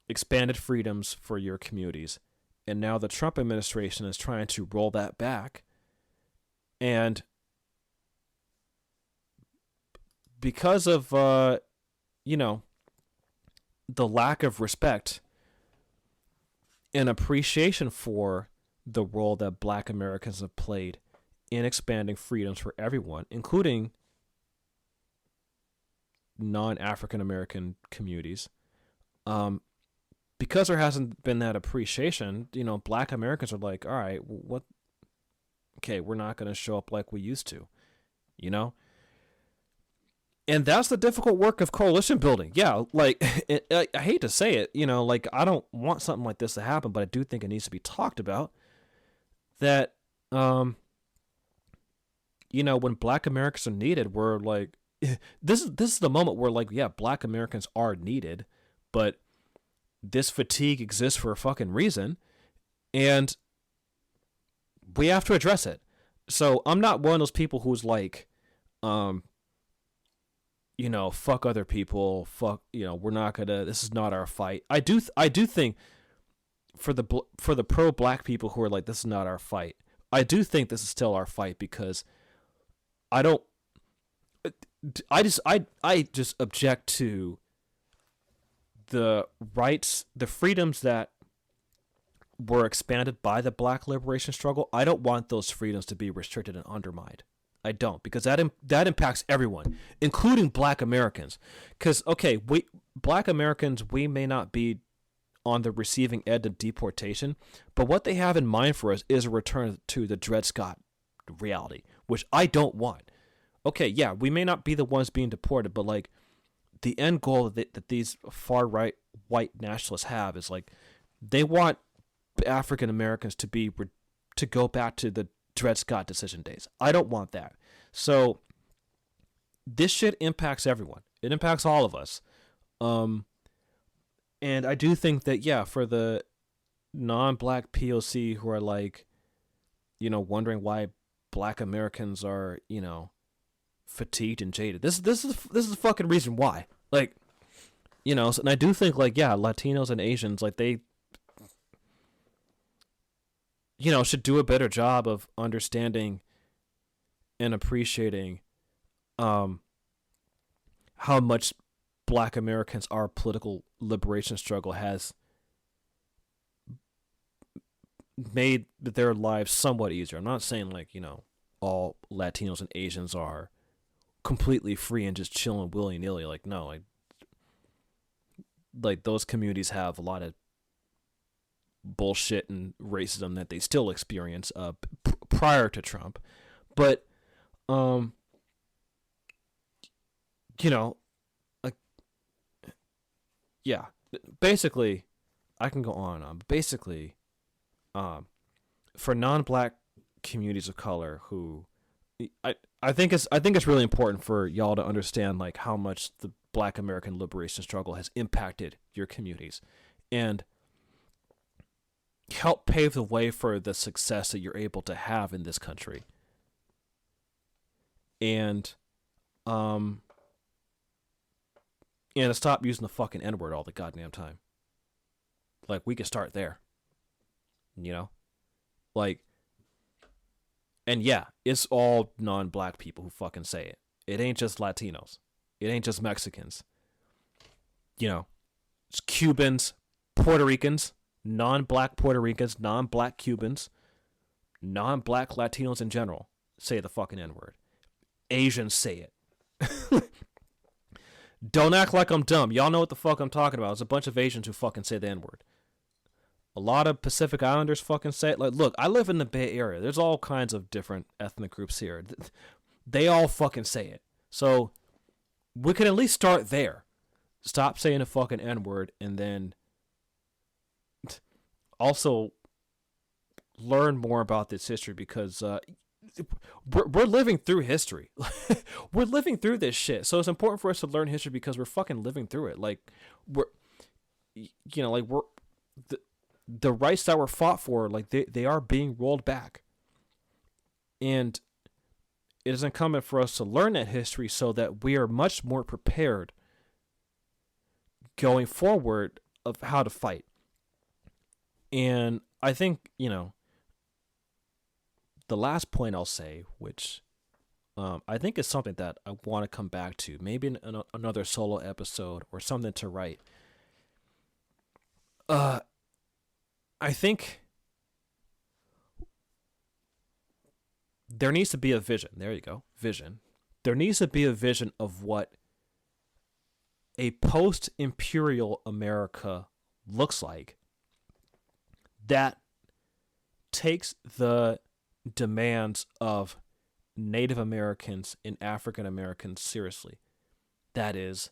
S1: expanded freedoms for your communities, and now the Trump administration is trying to roll that back. And because of the lack of respect and appreciation for the role that Black Americans have played in expanding freedoms for everyone, including non-African American communities, because there hasn't been that appreciation, Black Americans are like, all right, what? Okay, we're not going to show up like we used to, And that's the difficult work of coalition building. Yeah, I hate to say it, I don't want something like this to happen, but I do think it needs to be talked about. That, when Black Americans are needed, we're like, this is the moment where Black Americans are needed, but this fatigue exists for a fucking reason, and we have to address it. So I'm not one of those people who's like, fuck other people, we're not gonna, this is not our fight. I do think for the pro-Black people who are like, this is not our fight, I do think this is still our fight, because I just object to the rights, the freedoms that were expanded by the Black liberation struggle. I don't want those freedoms to be restricted and undermined. I don't, because that impacts everyone, including Black Americans. Because, Black Americans, we may not be on the receiving end of deportation, but what they have in mind for us is a return to the Dred Scott reality, which I don't want. We may not be the ones being deported, but the end goal that these far right white nationalists have is they want African Americans to go back to the Dred Scott decision days. I don't want that. So this shit impacts everyone. It impacts all of us. And I do think that, for the non-Black POC who are wondering why Black Americans are, fatigued and jaded. This is the fucking reason why. And I do think Latinos and Asians, they should do a better job of understanding and appreciating how much Black Americans, our political liberation struggle has made their lives somewhat easier. I'm not saying all Latinos and Asians are completely free and just chilling willy-nilly. No, those communities have a lot of bullshit and racism that they still experience prior to Trump, but basically I can go on and on. Basically, for non-Black communities of color who I think it's really important for y'all to understand like how much the Black American liberation struggle has impacted your communities, and help pave the way for the success that you're able to have in this country. And to stop using the fucking N-word all the goddamn time. Like, we could start there. You know? Like, and yeah, it's all non-black people who fucking say it. It ain't just Latinos. It ain't just Mexicans. You know, it's Cubans, Puerto Ricans, non-black Puerto Ricans, non-black Cubans, non-black Latinos in general say the fucking N-word. Asians say it. Don't act like I'm dumb. Y'all know what the fuck I'm talking about. It's a bunch of Asians who fucking say the N-word. A lot of Pacific Islanders fucking say it. Like, look, I live in the Bay Area. There's all kinds of different ethnic groups here. They all fucking say it. So we can at least start there. Stop saying the fucking N-word, and then also learn more about this history, because we're living through history. We're living through this shit. So it's important for us to learn history because we're fucking living through it. Like, we're the rights that were fought for, like, they are being rolled back. And it is incumbent for us to learn that history so that we are much more prepared going forward of how to fight. And I think, the last point I'll say, which I think is something that I want to come back to, maybe in another solo episode or something to write. I think there needs to be a vision. There you go. Vision. There needs to be a vision of what a post-imperial America looks like that takes the demands of Native Americans and African Americans seriously. That is,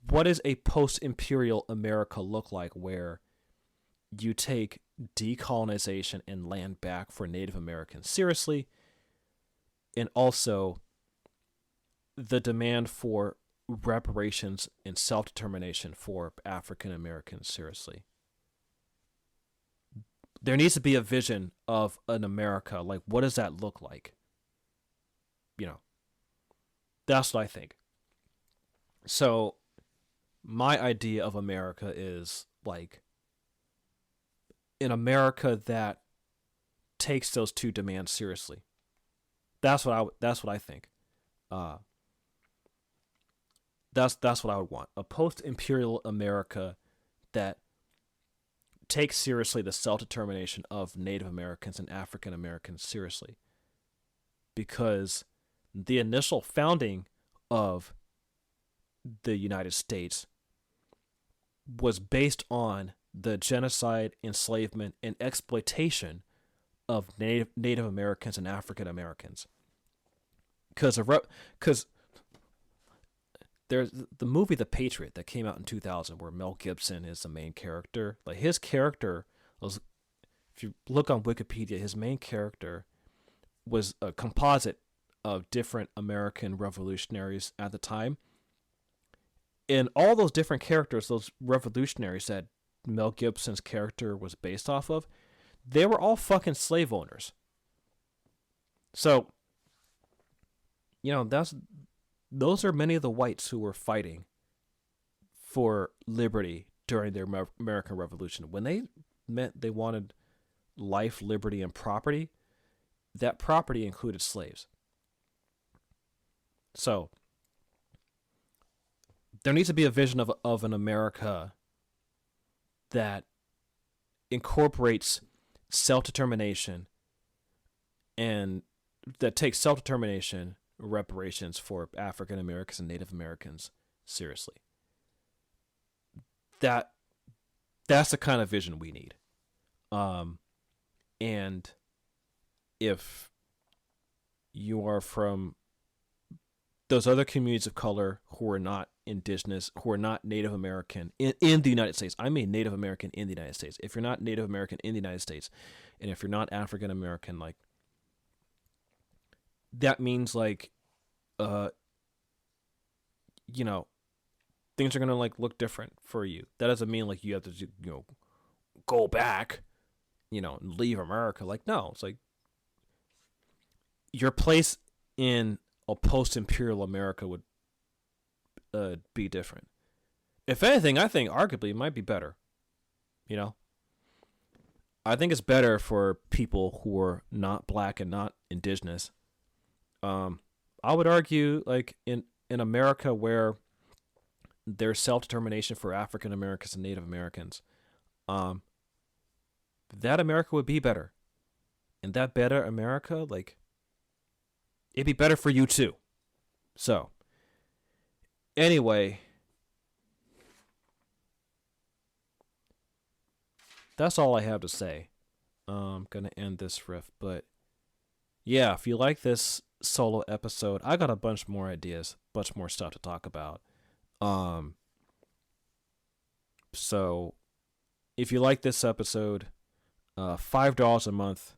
S1: what does a post-imperial America look like where you take decolonization and land back for Native Americans seriously, and also the demand for reparations and self-determination for African Americans seriously? There needs to be a vision of an America. Like, what does that look like? That's what I think. So my idea of America is like an America that takes those two demands seriously. That's what I think. That's what I would want. A post-imperial America that takes seriously the self-determination of Native Americans and African Americans seriously. Because the initial founding of the United States was based on the genocide, enslavement, and exploitation of Native Americans and African Americans. Because there's the movie The Patriot that came out in 2000, where Mel Gibson is the main character. Like, his character was, if you look on Wikipedia, his main character was a composite of different American revolutionaries at the time. And all those different characters, those revolutionaries that Mel Gibson's character was based off of, they were all fucking slave owners. So, those are many of the whites who were fighting for liberty during their American Revolution. When they meant they wanted life, liberty, and property, that property included slaves. So there needs to be a vision of an America that incorporates self-determination, and that takes self-determination, reparations for African Americans and Native Americans seriously. That's the kind of vision we need. And if you are from those other communities of color who are not indigenous, who are not Native American in the United States, I mean Native American in the United States. If you're not Native American in the United States, and if you're not African American, like, that means like, you know, things are gonna like look different for you. That doesn't mean like you have to, go back, and leave America. Like, no, it's like your place in a post-imperial America would be different. If anything, I think arguably it might be better. I think it's better for people who are not black and not indigenous. I would argue, like in America, where there's self-determination for African Americans and Native Americans, that America would be better, and that better America, like, it'd be better for you too. So, anyway, that's all I have to say. I'm gonna end this riff, but yeah, if you like this solo episode, I got a bunch more ideas, bunch more stuff to talk about. So if you like this episode, $5 a month,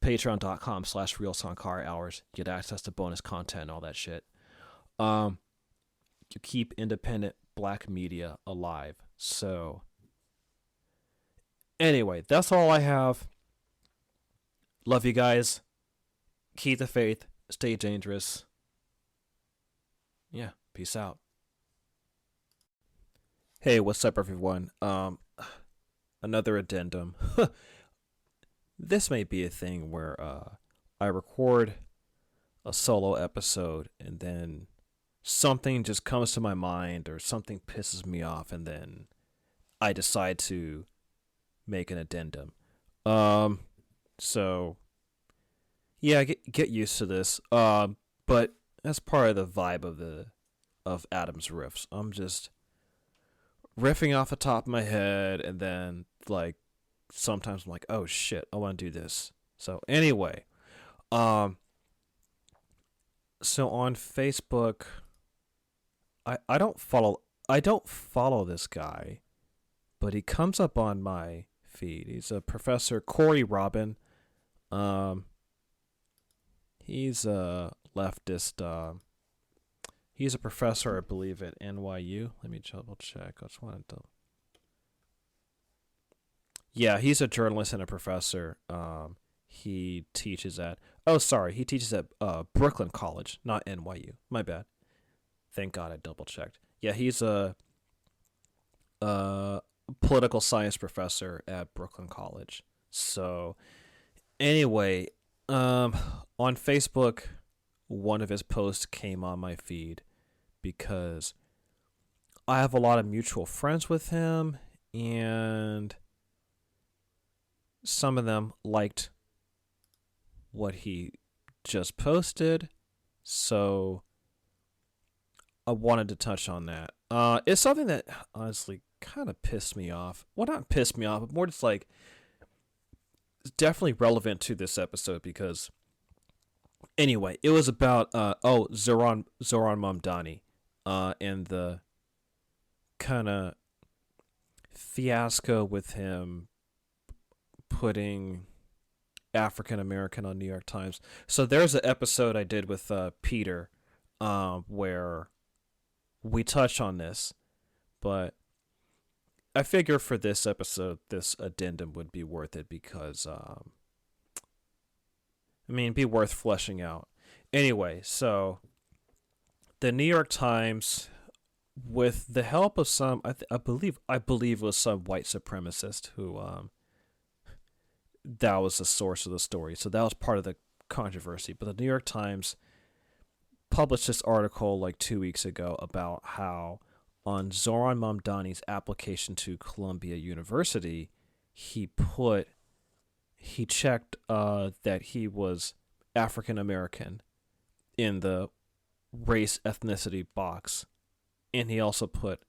S1: patreon.com/real Sankara Hours, get access to bonus content and all that shit. You keep independent black media alive. So anyway, that's all I have. Love you guys. Keep the faith. Stay dangerous. Yeah, peace out. Hey, what's up, everyone? Another addendum. This may be a thing where I record a solo episode and then something just comes to my mind or something pisses me off, and then I decide to make an addendum. So yeah, get used to this. But that's part of the vibe of Adam's riffs. I'm just riffing off the top of my head, and then like sometimes I'm like, oh shit, I want to do this. So anyway, so on Facebook, I don't follow this guy, but he comes up on my feed. He's a Professor Corey Robin. He's a leftist. He's a professor, I believe, at NYU. Let me double check. I just wanted to. Yeah, he's a journalist and a professor. He teaches at. Oh, sorry, he teaches at Brooklyn College, not NYU. My bad. Thank God I double checked. Yeah, he's a political science professor at Brooklyn College. So, anyway, on Facebook, one of his posts came on my feed because I have a lot of mutual friends with him, and some of them liked what he just posted, so I wanted to touch on that. It's something that honestly kind of pissed me off. Well, not pissed me off, but more just like it's definitely relevant to this episode because anyway, it was about Zoran Mamdani and the kind of fiasco with him putting African American on New York Times. So there's an episode I did with Peter where we touch on this, but I figure for this episode, this addendum would be worth it because, be worth fleshing out. Anyway, so the New York Times, with the help of some, I believe it was some white supremacist who, that was the source of the story. So that was part of the controversy. But the New York Times published this article like 2 weeks ago about how on Zoran Mamdani's application to Columbia University, he checked that he was African American in the race ethnicity box, and he also put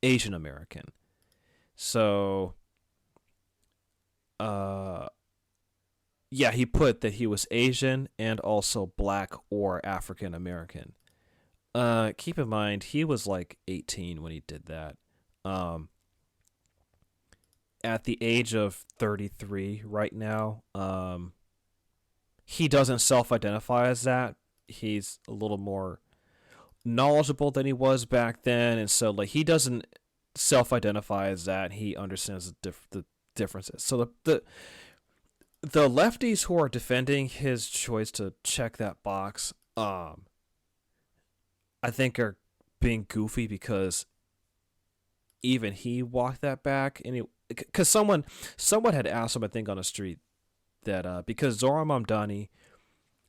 S1: Asian American. So he put that he was Asian and also black or African American. Keep in mind, he was like 18 when he did that. At the age of 33 right now, he doesn't self-identify as that. He's a little more knowledgeable than he was back then, and so like he doesn't self-identify as that. He understands the differences. So the lefties who are defending his choice to check that box, I think are being goofy because even he walked that back, and because someone had asked him, I think, on the street that because Zohran Mamdani,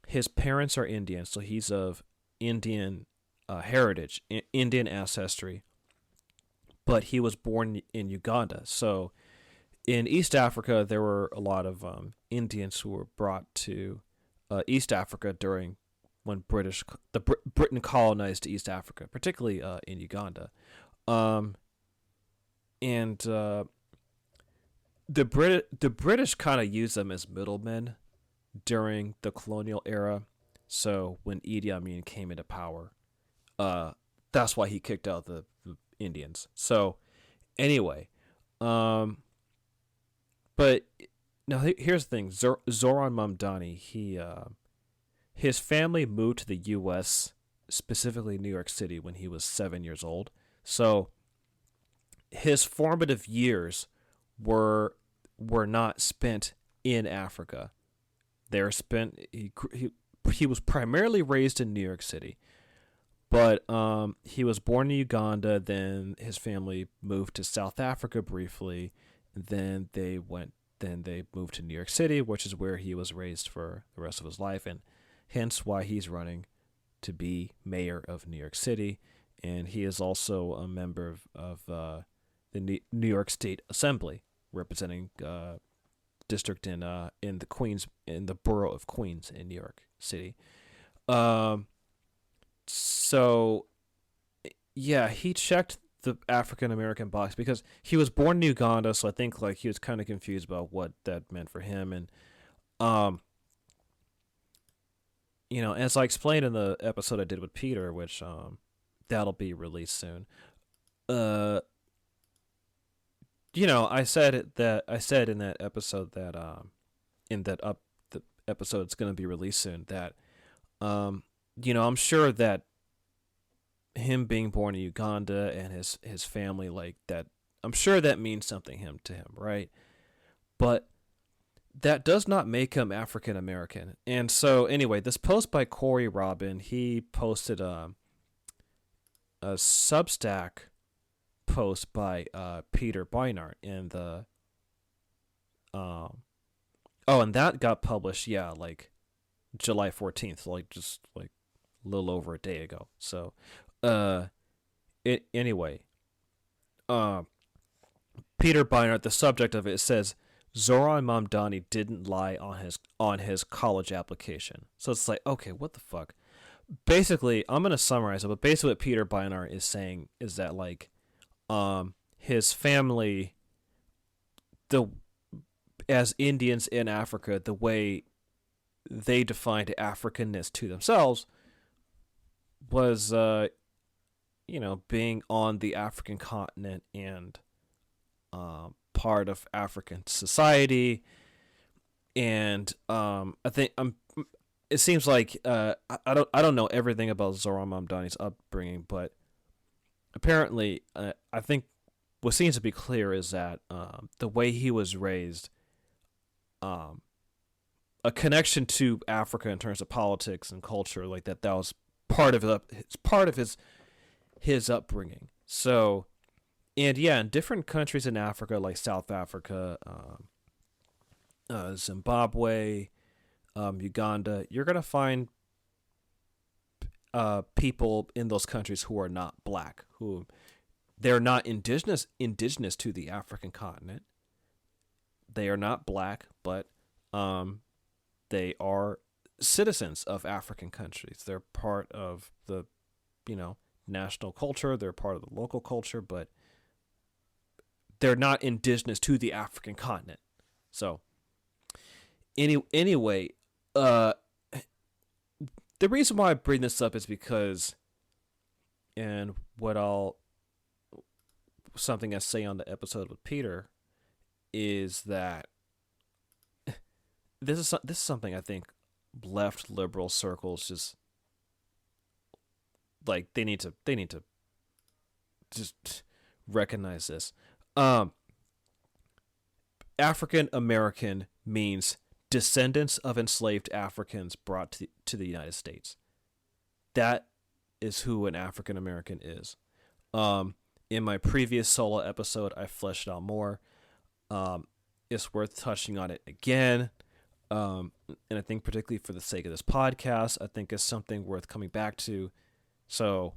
S1: his parents are Indian, so he's of Indian heritage, Indian ancestry, but he was born in Uganda. So in East Africa, there were a lot of Indians who were brought to East Africa during when Britain colonized East Africa, particularly in Uganda, and the British kind of used them as middlemen during the colonial era. So when Idi Amin came into power, that's why he kicked out the Indians. So anyway, but now here's the thing: Zohran Mamdani, his family moved to the U.S., specifically New York City, when he was 7 years old. So his formative years were not spent in Africa. They're spent. He was primarily raised in New York City, but he was born in Uganda. Then his family moved to South Africa briefly. Then they moved to New York City, which is where he was raised for the rest of his life, and hence why he's running to be mayor of New York City. And he is also a member of the New York State Assembly, representing district in the borough of Queens in New York City. So yeah, he checked the African American box because he was born in Uganda, so I think like he was kind of confused about what that meant for him. And as I explained in the episode I did with Peter, which that'll be released soon. I said in that episode that the episode's going to be released soon that I'm sure that him being born in Uganda and his family, like that, I'm sure that means something to him, right? But that does not make him African American. And so anyway, this post by Corey Robin, he posted a Substack post by Peter Beinart in the and that got published like July 14th, like just like a little over a day ago. So anyway, Peter Beinart, the subject of it says Zohran Mamdani didn't lie on his college application. So it's like, okay, what the fuck? Basically, I'm gonna summarize it, but basically what Peter Beinart is saying is that like his family, as Indians in Africa, the way they defined Africanness to themselves was being on the African continent and part of African society. And I think it seems like I don't know everything about Zohran Mamdani's upbringing, but apparently I think what seems to be clear is that the way he was raised, a connection to Africa in terms of politics and culture, like that was part of his upbringing. So, and yeah, in different countries in Africa, like South Africa, Zimbabwe, Uganda, you're gonna find people in those countries who are not black, who they're not indigenous to the African continent. They are not black, but they are citizens of African countries. They're part of the national culture. They're part of the local culture, but they're not indigenous to the African continent. So anyway, the reason why I bring this up is because, and something I say on the episode with Peter is that this is something I think left liberal circles just like they need to just recognize this. African American means descendants of enslaved Africans brought to the United States. That is who an African American is. In my previous solo episode, I fleshed out more. It's worth touching on it again. And I think particularly for the sake of this podcast, I think it's something worth coming back to. So,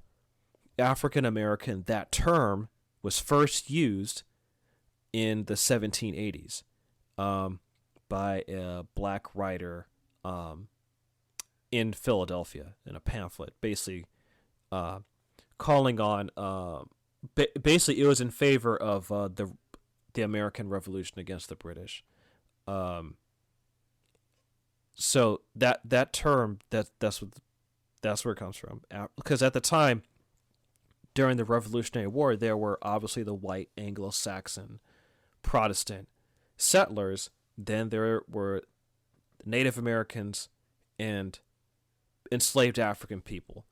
S1: African American, that term was first used in the 1780s by a black writer in Philadelphia in a pamphlet, basically calling on. Basically, it was in favor of the American Revolution against the British. So that term that's where it comes from, because at the time, during the Revolutionary War, there were obviously the white Anglo-Saxon Protestant settlers. Then there were Native Americans and enslaved African people.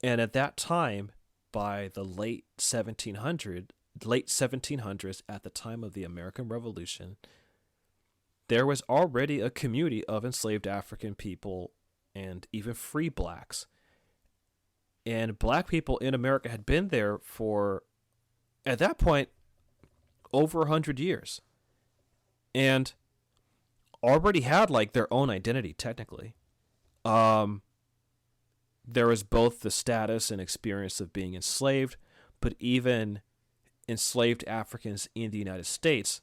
S1: And at that time, by the late 1700s, at the time of the American Revolution, there was already a community of enslaved African people and even free blacks. And black people in America had been there for, at that point, over 100 years. And already had like their own identity, technically. There was both the status and experience of being enslaved, but even enslaved Africans in the United States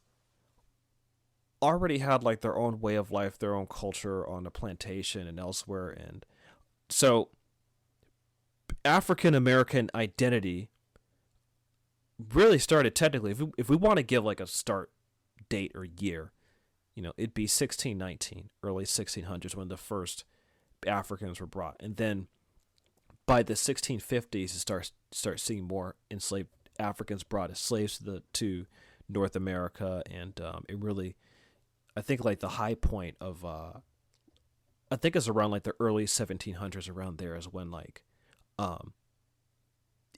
S1: already had like their own way of life, their own culture on the plantation and elsewhere. And so African American identity really started technically, if we want to give like a start date or year, it'd be 1619, early 1600s, when the first Africans were brought. And then by the 1650s, you start seeing more enslaved Africans brought as slaves to North America. And it really, I think like the high point of, I think it's around like the early 1700s, around there is when like,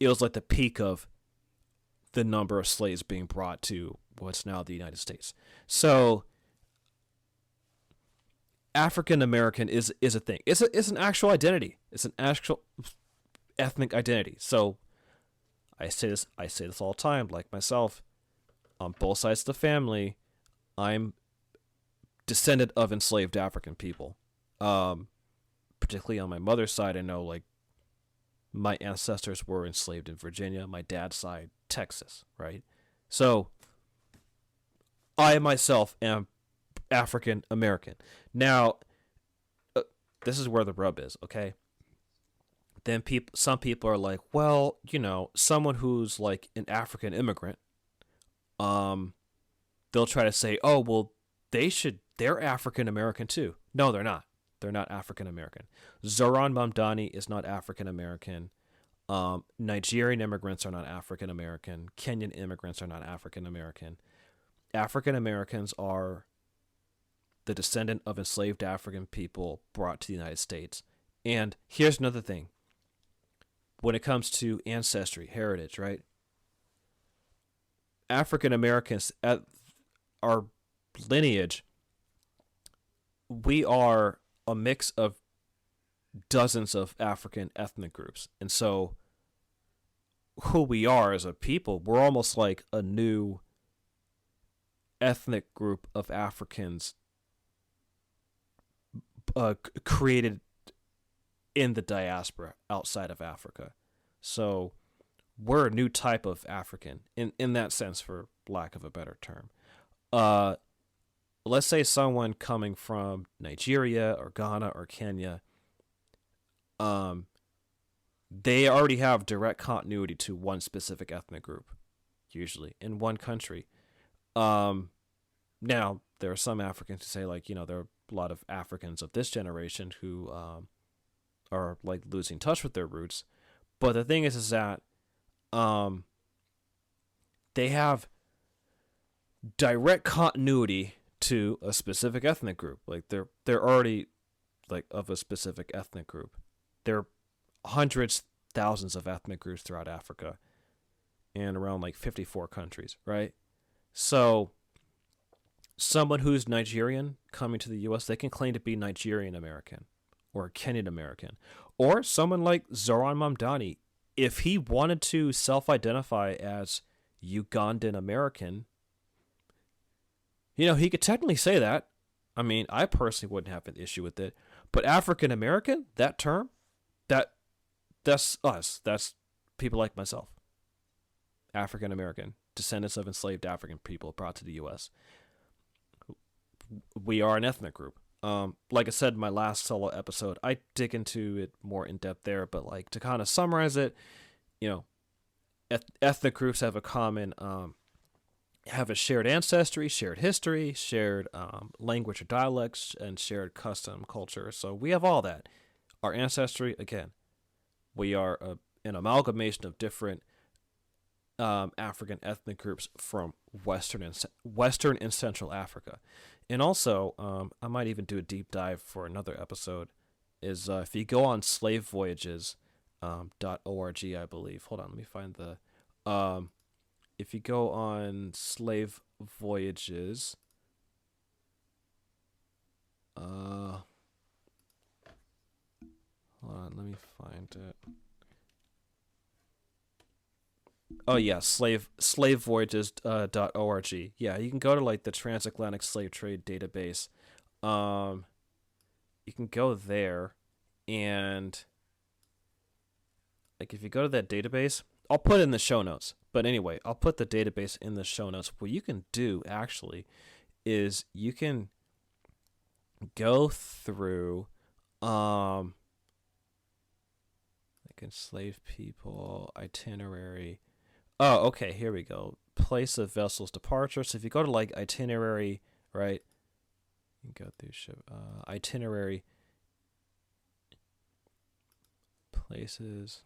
S1: it was like the peak of the number of slaves being brought to what's now the United States. So African American is a thing. It's an actual identity. It's an actual ethnic identity. So I say this all the time, like myself, on both sides of the family, I'm descendant of enslaved African people. Particularly on my mother's side, I know like my ancestors were enslaved in Virginia, my dad's side, Texas, right? So I myself am African American. Now, this is where the rub is, okay? Then some people are like, well, someone who's like an African immigrant, they'll try to say, oh, well, they're African American too. No, they're not. They're not African American. Zoran Mamdani is not African American. Nigerian immigrants are not African American. Kenyan immigrants are not African American. African Americans are the descendant of enslaved African people brought to the United States. And here's another thing. When it comes to ancestry, heritage, right? African Americans, at our lineage, we are a mix of dozens of African ethnic groups. And so who we are as a people, we're almost like a new ethnic group of Africans created in the diaspora outside of Africa. So we're a new type of African in that sense, for lack of a better term. Let's say someone coming from Nigeria or Ghana or Kenya, they already have direct continuity to one specific ethnic group, usually in one country. Now there are some Africans who say like, there are a lot of Africans of this generation who are like losing touch with their roots. But the thing is that they have direct continuity to a specific ethnic group. Like they're already like of a specific ethnic group. There are hundreds, thousands of ethnic groups throughout Africa and around like 54 countries, right? So someone who's Nigerian coming to the US, they can claim to be Nigerian American or Kenyan American. Or someone like Zoran Mamdani, if he wanted to self-identify as Ugandan American, he could technically say that. I mean, I personally wouldn't have an issue with it. But African American, that term, that's us. That's people like myself. African American, descendants of enslaved African people brought to the U.S. We are an ethnic group. Like I said in my last solo episode, I dig into it more in depth there. But like to kind of summarize it, ethnic groups have a common, have a shared ancestry, shared history, shared language or dialects, and shared custom culture. So we have all that. Our ancestry, again, we are an amalgamation of different African ethnic groups from Western and Central Africa. And also, I might even do a deep dive for another episode, is if you go on slavevoyages.org, I believe. Hold on, let me find the... if you go on slave voyages, hold on, let me find it. Oh yeah, slavevoyages.org. Yeah, you can go to like the transatlantic slave trade database. You can go there, and like if you go to that database, I'll put it in the show notes. But anyway, I'll put the database in the show notes. What you can do actually is you can go through like enslaved people itinerary. Oh, okay, here we go. Place of vessel's departure. So if you go to like itinerary, right? You can go through itinerary places.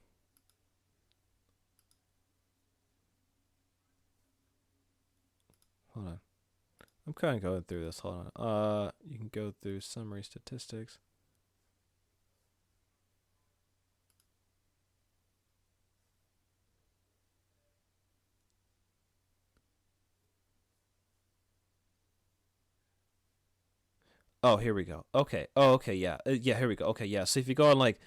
S1: Hold on. I'm kind of going through this. Hold on. You can go through summary statistics. Oh, here we go. Okay. Oh, okay. Yeah. Yeah. Here we go. Okay. Yeah. So if you go on like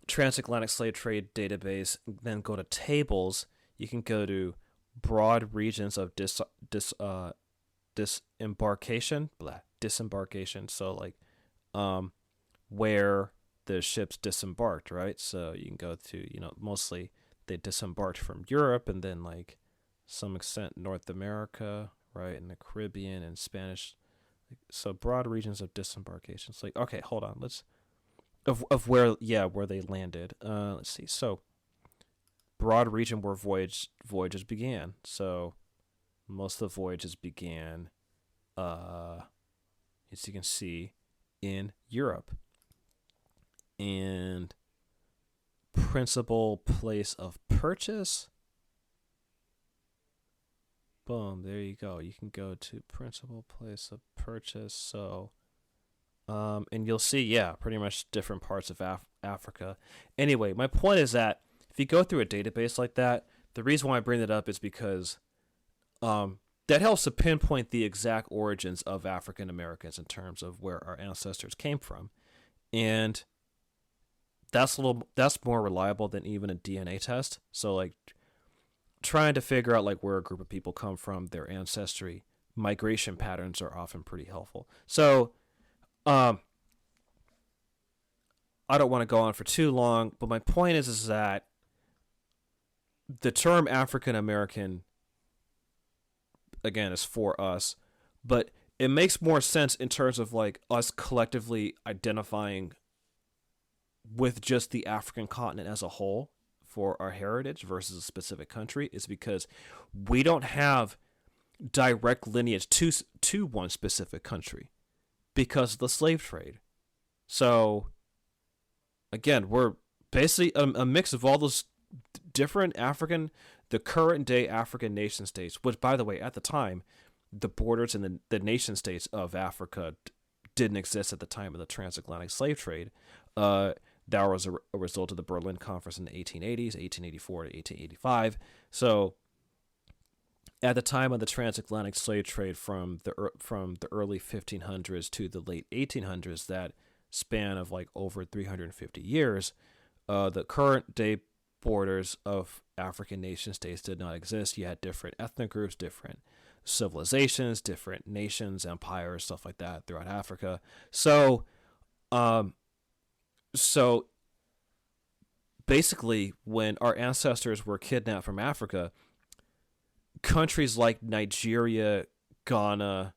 S1: transatlantic slave trade database, then go to tables, you can go to broad regions of disembarkation. Disembarkation. So like, where the ships disembarked, right? So you can go to, mostly they disembarked from Europe and then like some extent North America, right, and the Caribbean and Spanish. So broad regions of disembarkation. It's like, okay, hold on. Let's of where they landed. Let's see. So broad region where voyages began. So most of the voyages began, as you can see, in Europe. And principal place of purchase. Boom, there you go. You can go to principal place of purchase. So, and you'll see, yeah, pretty much different parts of Africa. Anyway, my point is that if you go through a database like that, the reason why I bring that up is because that helps to pinpoint the exact origins of African Americans in terms of where our ancestors came from. And that's more reliable than even a DNA test. So like trying to figure out like where a group of people come from, their ancestry, migration patterns are often pretty helpful. So I don't want to go on for too long, but my point is that the term African American, again, is for us, but it makes more sense in terms of like us collectively identifying with just the African continent as a whole for our heritage versus a specific country, is because we don't have direct lineage to one specific country because of the slave trade. So again, we're basically a mix of all those different the current day African nation states, which by the way, at the time, the borders and the nation states of Africa didn't exist at the time of the transatlantic slave trade. That was a result of the Berlin Conference in the 1880s, 1884 to 1885. So at the time of the transatlantic slave trade from the early 1500s to the late 1800s, that span of like over 350 years, the current day borders of African nation states did not exist. You had different ethnic groups, different civilizations, different nations, empires, stuff like that throughout Africa. So basically, when our ancestors were kidnapped from Africa, countries like Nigeria, Ghana,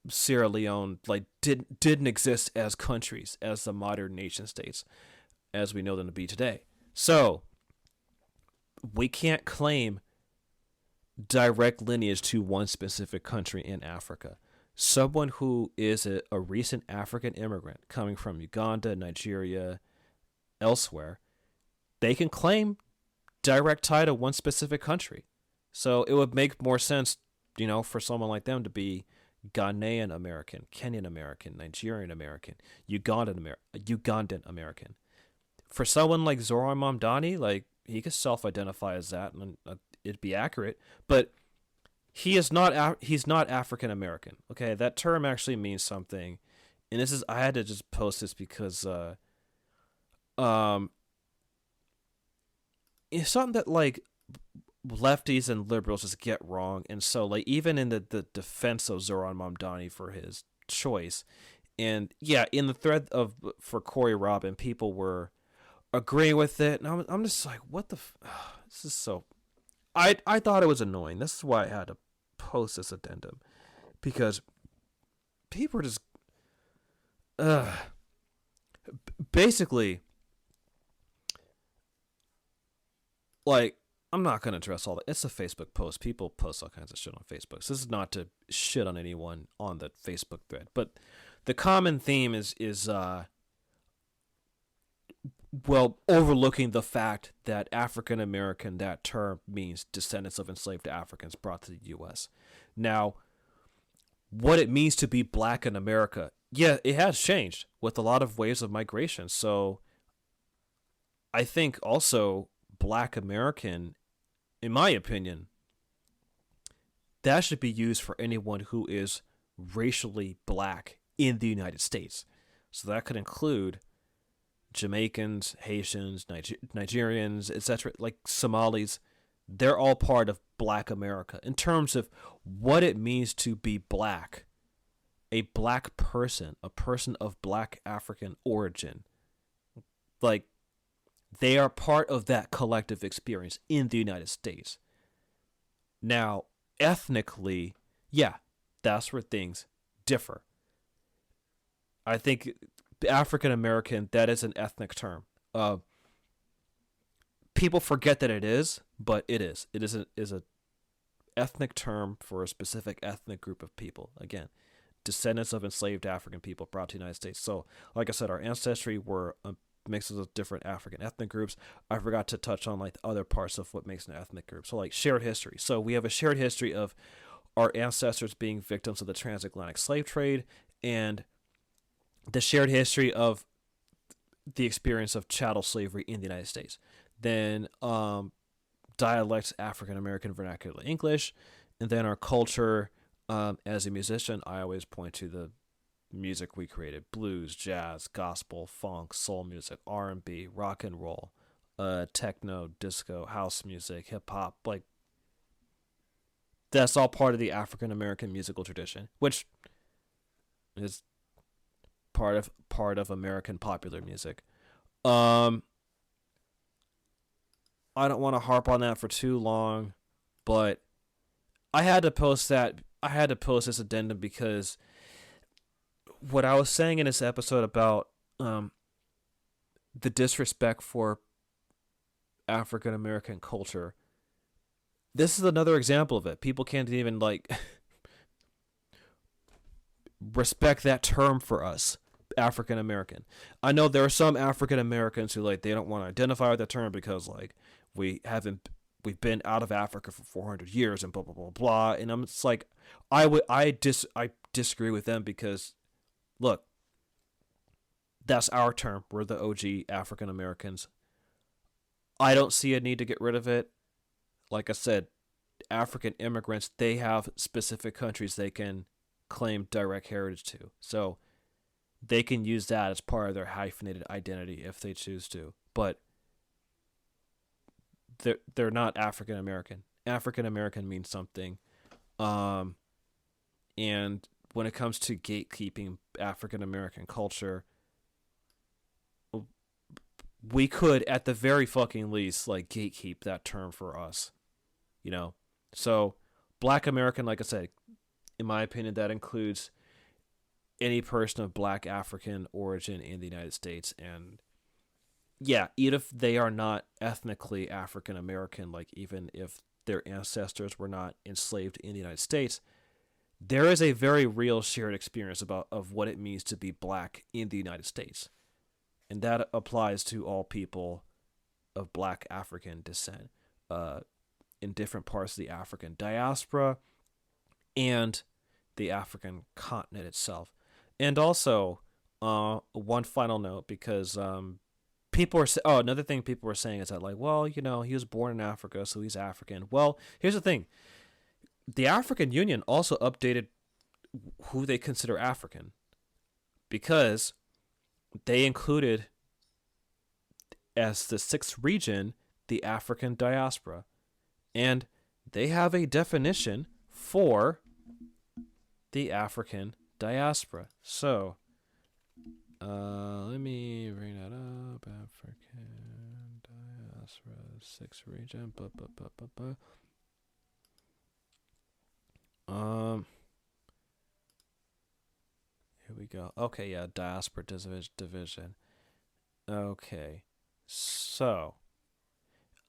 S1: Sierra Leone, like didn't exist as countries, as the modern nation states as we know them to be today. So we can't claim direct lineage to one specific country in Africa. Someone who is a recent African immigrant coming from Uganda, Nigeria, elsewhere, they can claim direct tie to one specific country. So it would make more sense, for someone like them to be Ghanaian American, Kenyan American, Nigerian American, Ugandan American. For someone like Zoran Mamdani, like, he could self-identify as that, and it'd be accurate. But he's not African American. Okay, that term actually means something, and I had to just post this because it's something that like lefties and liberals just get wrong. And so like even in the defense of Zoran Mamdani for his choice, and yeah, in the thread for Corey Robin, people were agreeing with it, and I'm just like, what the this is so I thought it was annoying. This is why I had to post this addendum, because people are just basically, like, I'm not going to address all that. It's a Facebook post. People post all kinds of shit on Facebook. So this is not to shit on anyone on the Facebook thread. But the common theme is overlooking the fact that African American, that term means descendants of enslaved Africans brought to the U.S. Now, what it means to be black in America, yeah, it has changed with a lot of waves of migration. So I think also Black American, in my opinion, that should be used for anyone who is racially black in the United States. So that could include Jamaicans, Haitians, Nigerians, etc., like Somalis. They're all part of Black America in terms of what it means to be black, a black person, a person of black African origin. Like, they are part of that collective experience in the United States. Now, ethnically, yeah, that's where things differ. I think African American, that is an ethnic term. People forget that it is, but it is. It is a ethnic term for a specific ethnic group of people. Again, descendants of enslaved African people brought to the United States. So, like I said, our ancestry were mixes of different African ethnic groups. I forgot to touch on like other parts of what makes an ethnic group. So like shared history. So we have a shared history of our ancestors being victims of the transatlantic slave trade, and the shared history of the experience of chattel slavery in the United States. Then dialects, African American vernacular English, and then our culture. As a musician, I always point to the music we created: blues, jazz, gospel, funk, soul music, R&B, rock and roll, techno, disco, house music, hip hop. Like, that's all part of the African American musical tradition, which is part of American popular music. I don't want to harp on that for too long, but I had to post this addendum because what I was saying in this episode about the disrespect for African American culture, this is another example of it. People can't even like respect that term for us, African American. I know there are some African Americans who like they don't want to identify with that term because like we've been out of Africa for 400 years and blah blah blah blah. And I'm just like, I disagree with them because, look, that's our term. We're the OG African Americans. I don't see a need to get rid of it. Like I said, African immigrants, they have specific countries they can claim direct heritage to. So they can use that as part of their hyphenated identity if they choose to. But they're not African American. African American means something. And when it comes to gatekeeping African American culture, we could, at the very fucking least, like, gatekeep that term for us. You know? So, Black American, like I said, in my opinion, that includes any person of Black African origin in the United States. And yeah, even if they are not ethnically African American, like even if their ancestors were not enslaved in the United States, there is a very real shared experience of what it means to be Black in the United States. And that applies to all people of Black African descent in different parts of the African diaspora and the African continent itself. And also, one final note, because people are another thing people were saying is that, like, well, you know, he was born in Africa, so he's African. Well, here's the thing. The African Union also updated who they consider African, because they included as the sixth region the African diaspora, and they have a definition for the African diaspora. So let me bring that up. African diaspora, sixth region. Here we go. Okay, yeah, diaspora division. Okay, so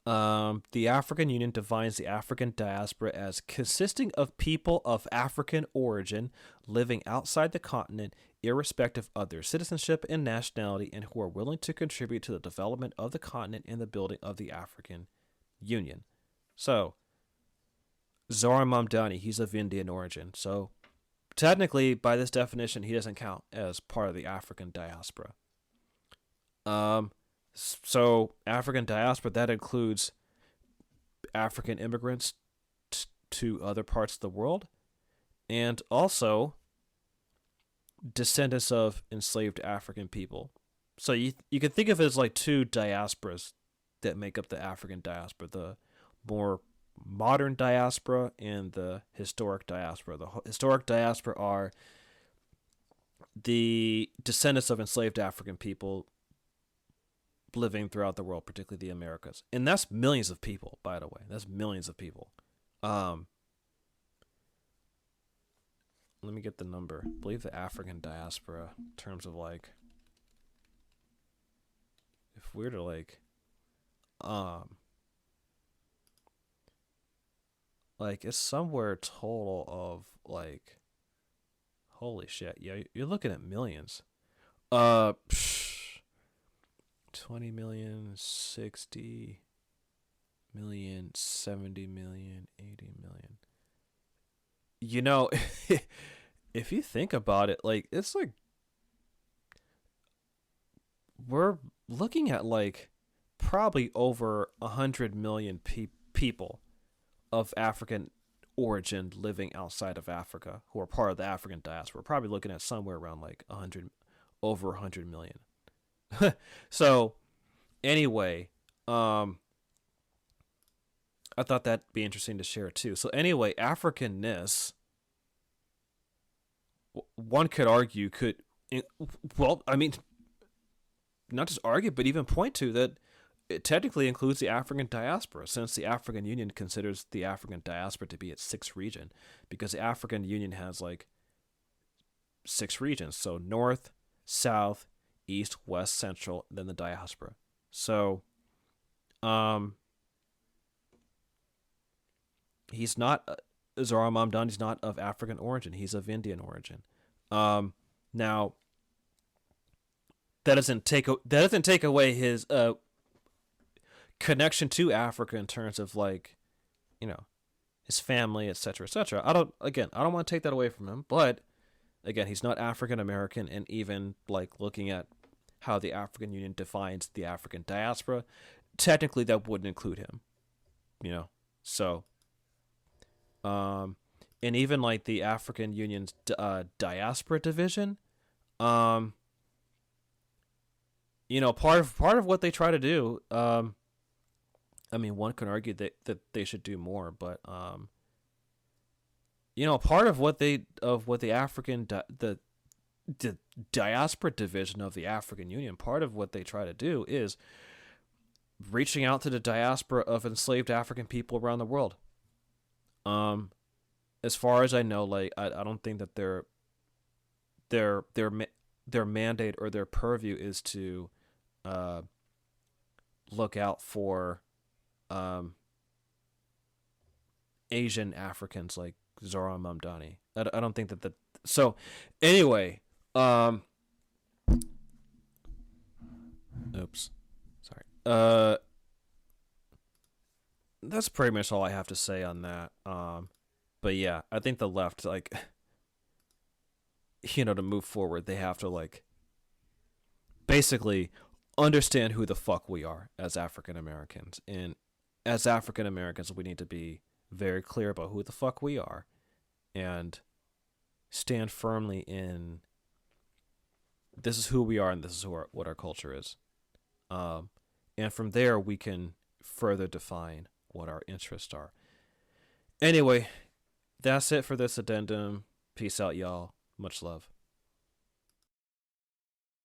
S1: the African Union defines the African diaspora as consisting of people of African origin living outside the continent, irrespective of their citizenship and nationality, and who are willing to contribute to the development of the continent and the building of the African Union. So, Zora Mamdani, he's of Indian origin. So, technically, by this definition, he doesn't count as part of the African diaspora. So African diaspora, that includes African immigrants to other parts of the world, and also descendants of enslaved African people. So you can think of it as like two diasporas that make up the African diaspora: the more modern diaspora and the historic diaspora. The historic diaspora are the descendants of enslaved African people living throughout the world, particularly the Americas. And that's millions of people, by the way. That's millions of people. Let me get the number. I believe the African diaspora, in terms of like, if we're to like it's somewhere total of like, holy shit. Yeah, you're looking at millions. 20 million, 60 million, 70 million, 80 million. You know, if you think about it, like, it's like, we're looking at like probably over 100 million people of African origin living outside of Africa who are part of the African diaspora. We're probably looking at somewhere around like over 100 million. So, anyway, I thought that'd be interesting to share too. So anyway, Africanness, one could argue not just argue, but even point to that it technically includes the African diaspora, since the African Union considers the African diaspora to be its sixth region, because the African Union has like 6 regions. So North, South, East, West, Central, then the diaspora. So, he's not, Zora Mamdani's not of African origin. He's of Indian origin. Now, that doesn't take away his connection to Africa in terms of, like, you know, his family, etc., etc. I don't want to take that away from him, but Again, he's not African American, and even like looking at how the African Union defines the African diaspora, technically that wouldn't include him. You know, so and even like the African Union's diaspora division, you know, part of what they try to do, I mean, one can argue that they should do more, but you know, part of what the African the diaspora division of the African Union, part of what they try to do is reaching out to the diaspora of enslaved African people around the world. As far as I know, like I don't think that their mandate or their purview is to look out for Asian Africans like Zora Mamdani. I don't think that so anyway, oops, sorry. That's pretty much all I have to say on that. But yeah, I think the left, like, you know, to move forward, they have to like basically understand who the fuck we are as African Americans. And as African Americans, we need to be very clear about who the fuck we are and stand firmly in this is who we are and this is what our culture is. And from there, we can further define what our interests are. Anyway, that's it for this addendum. Peace out, y'all. Much love.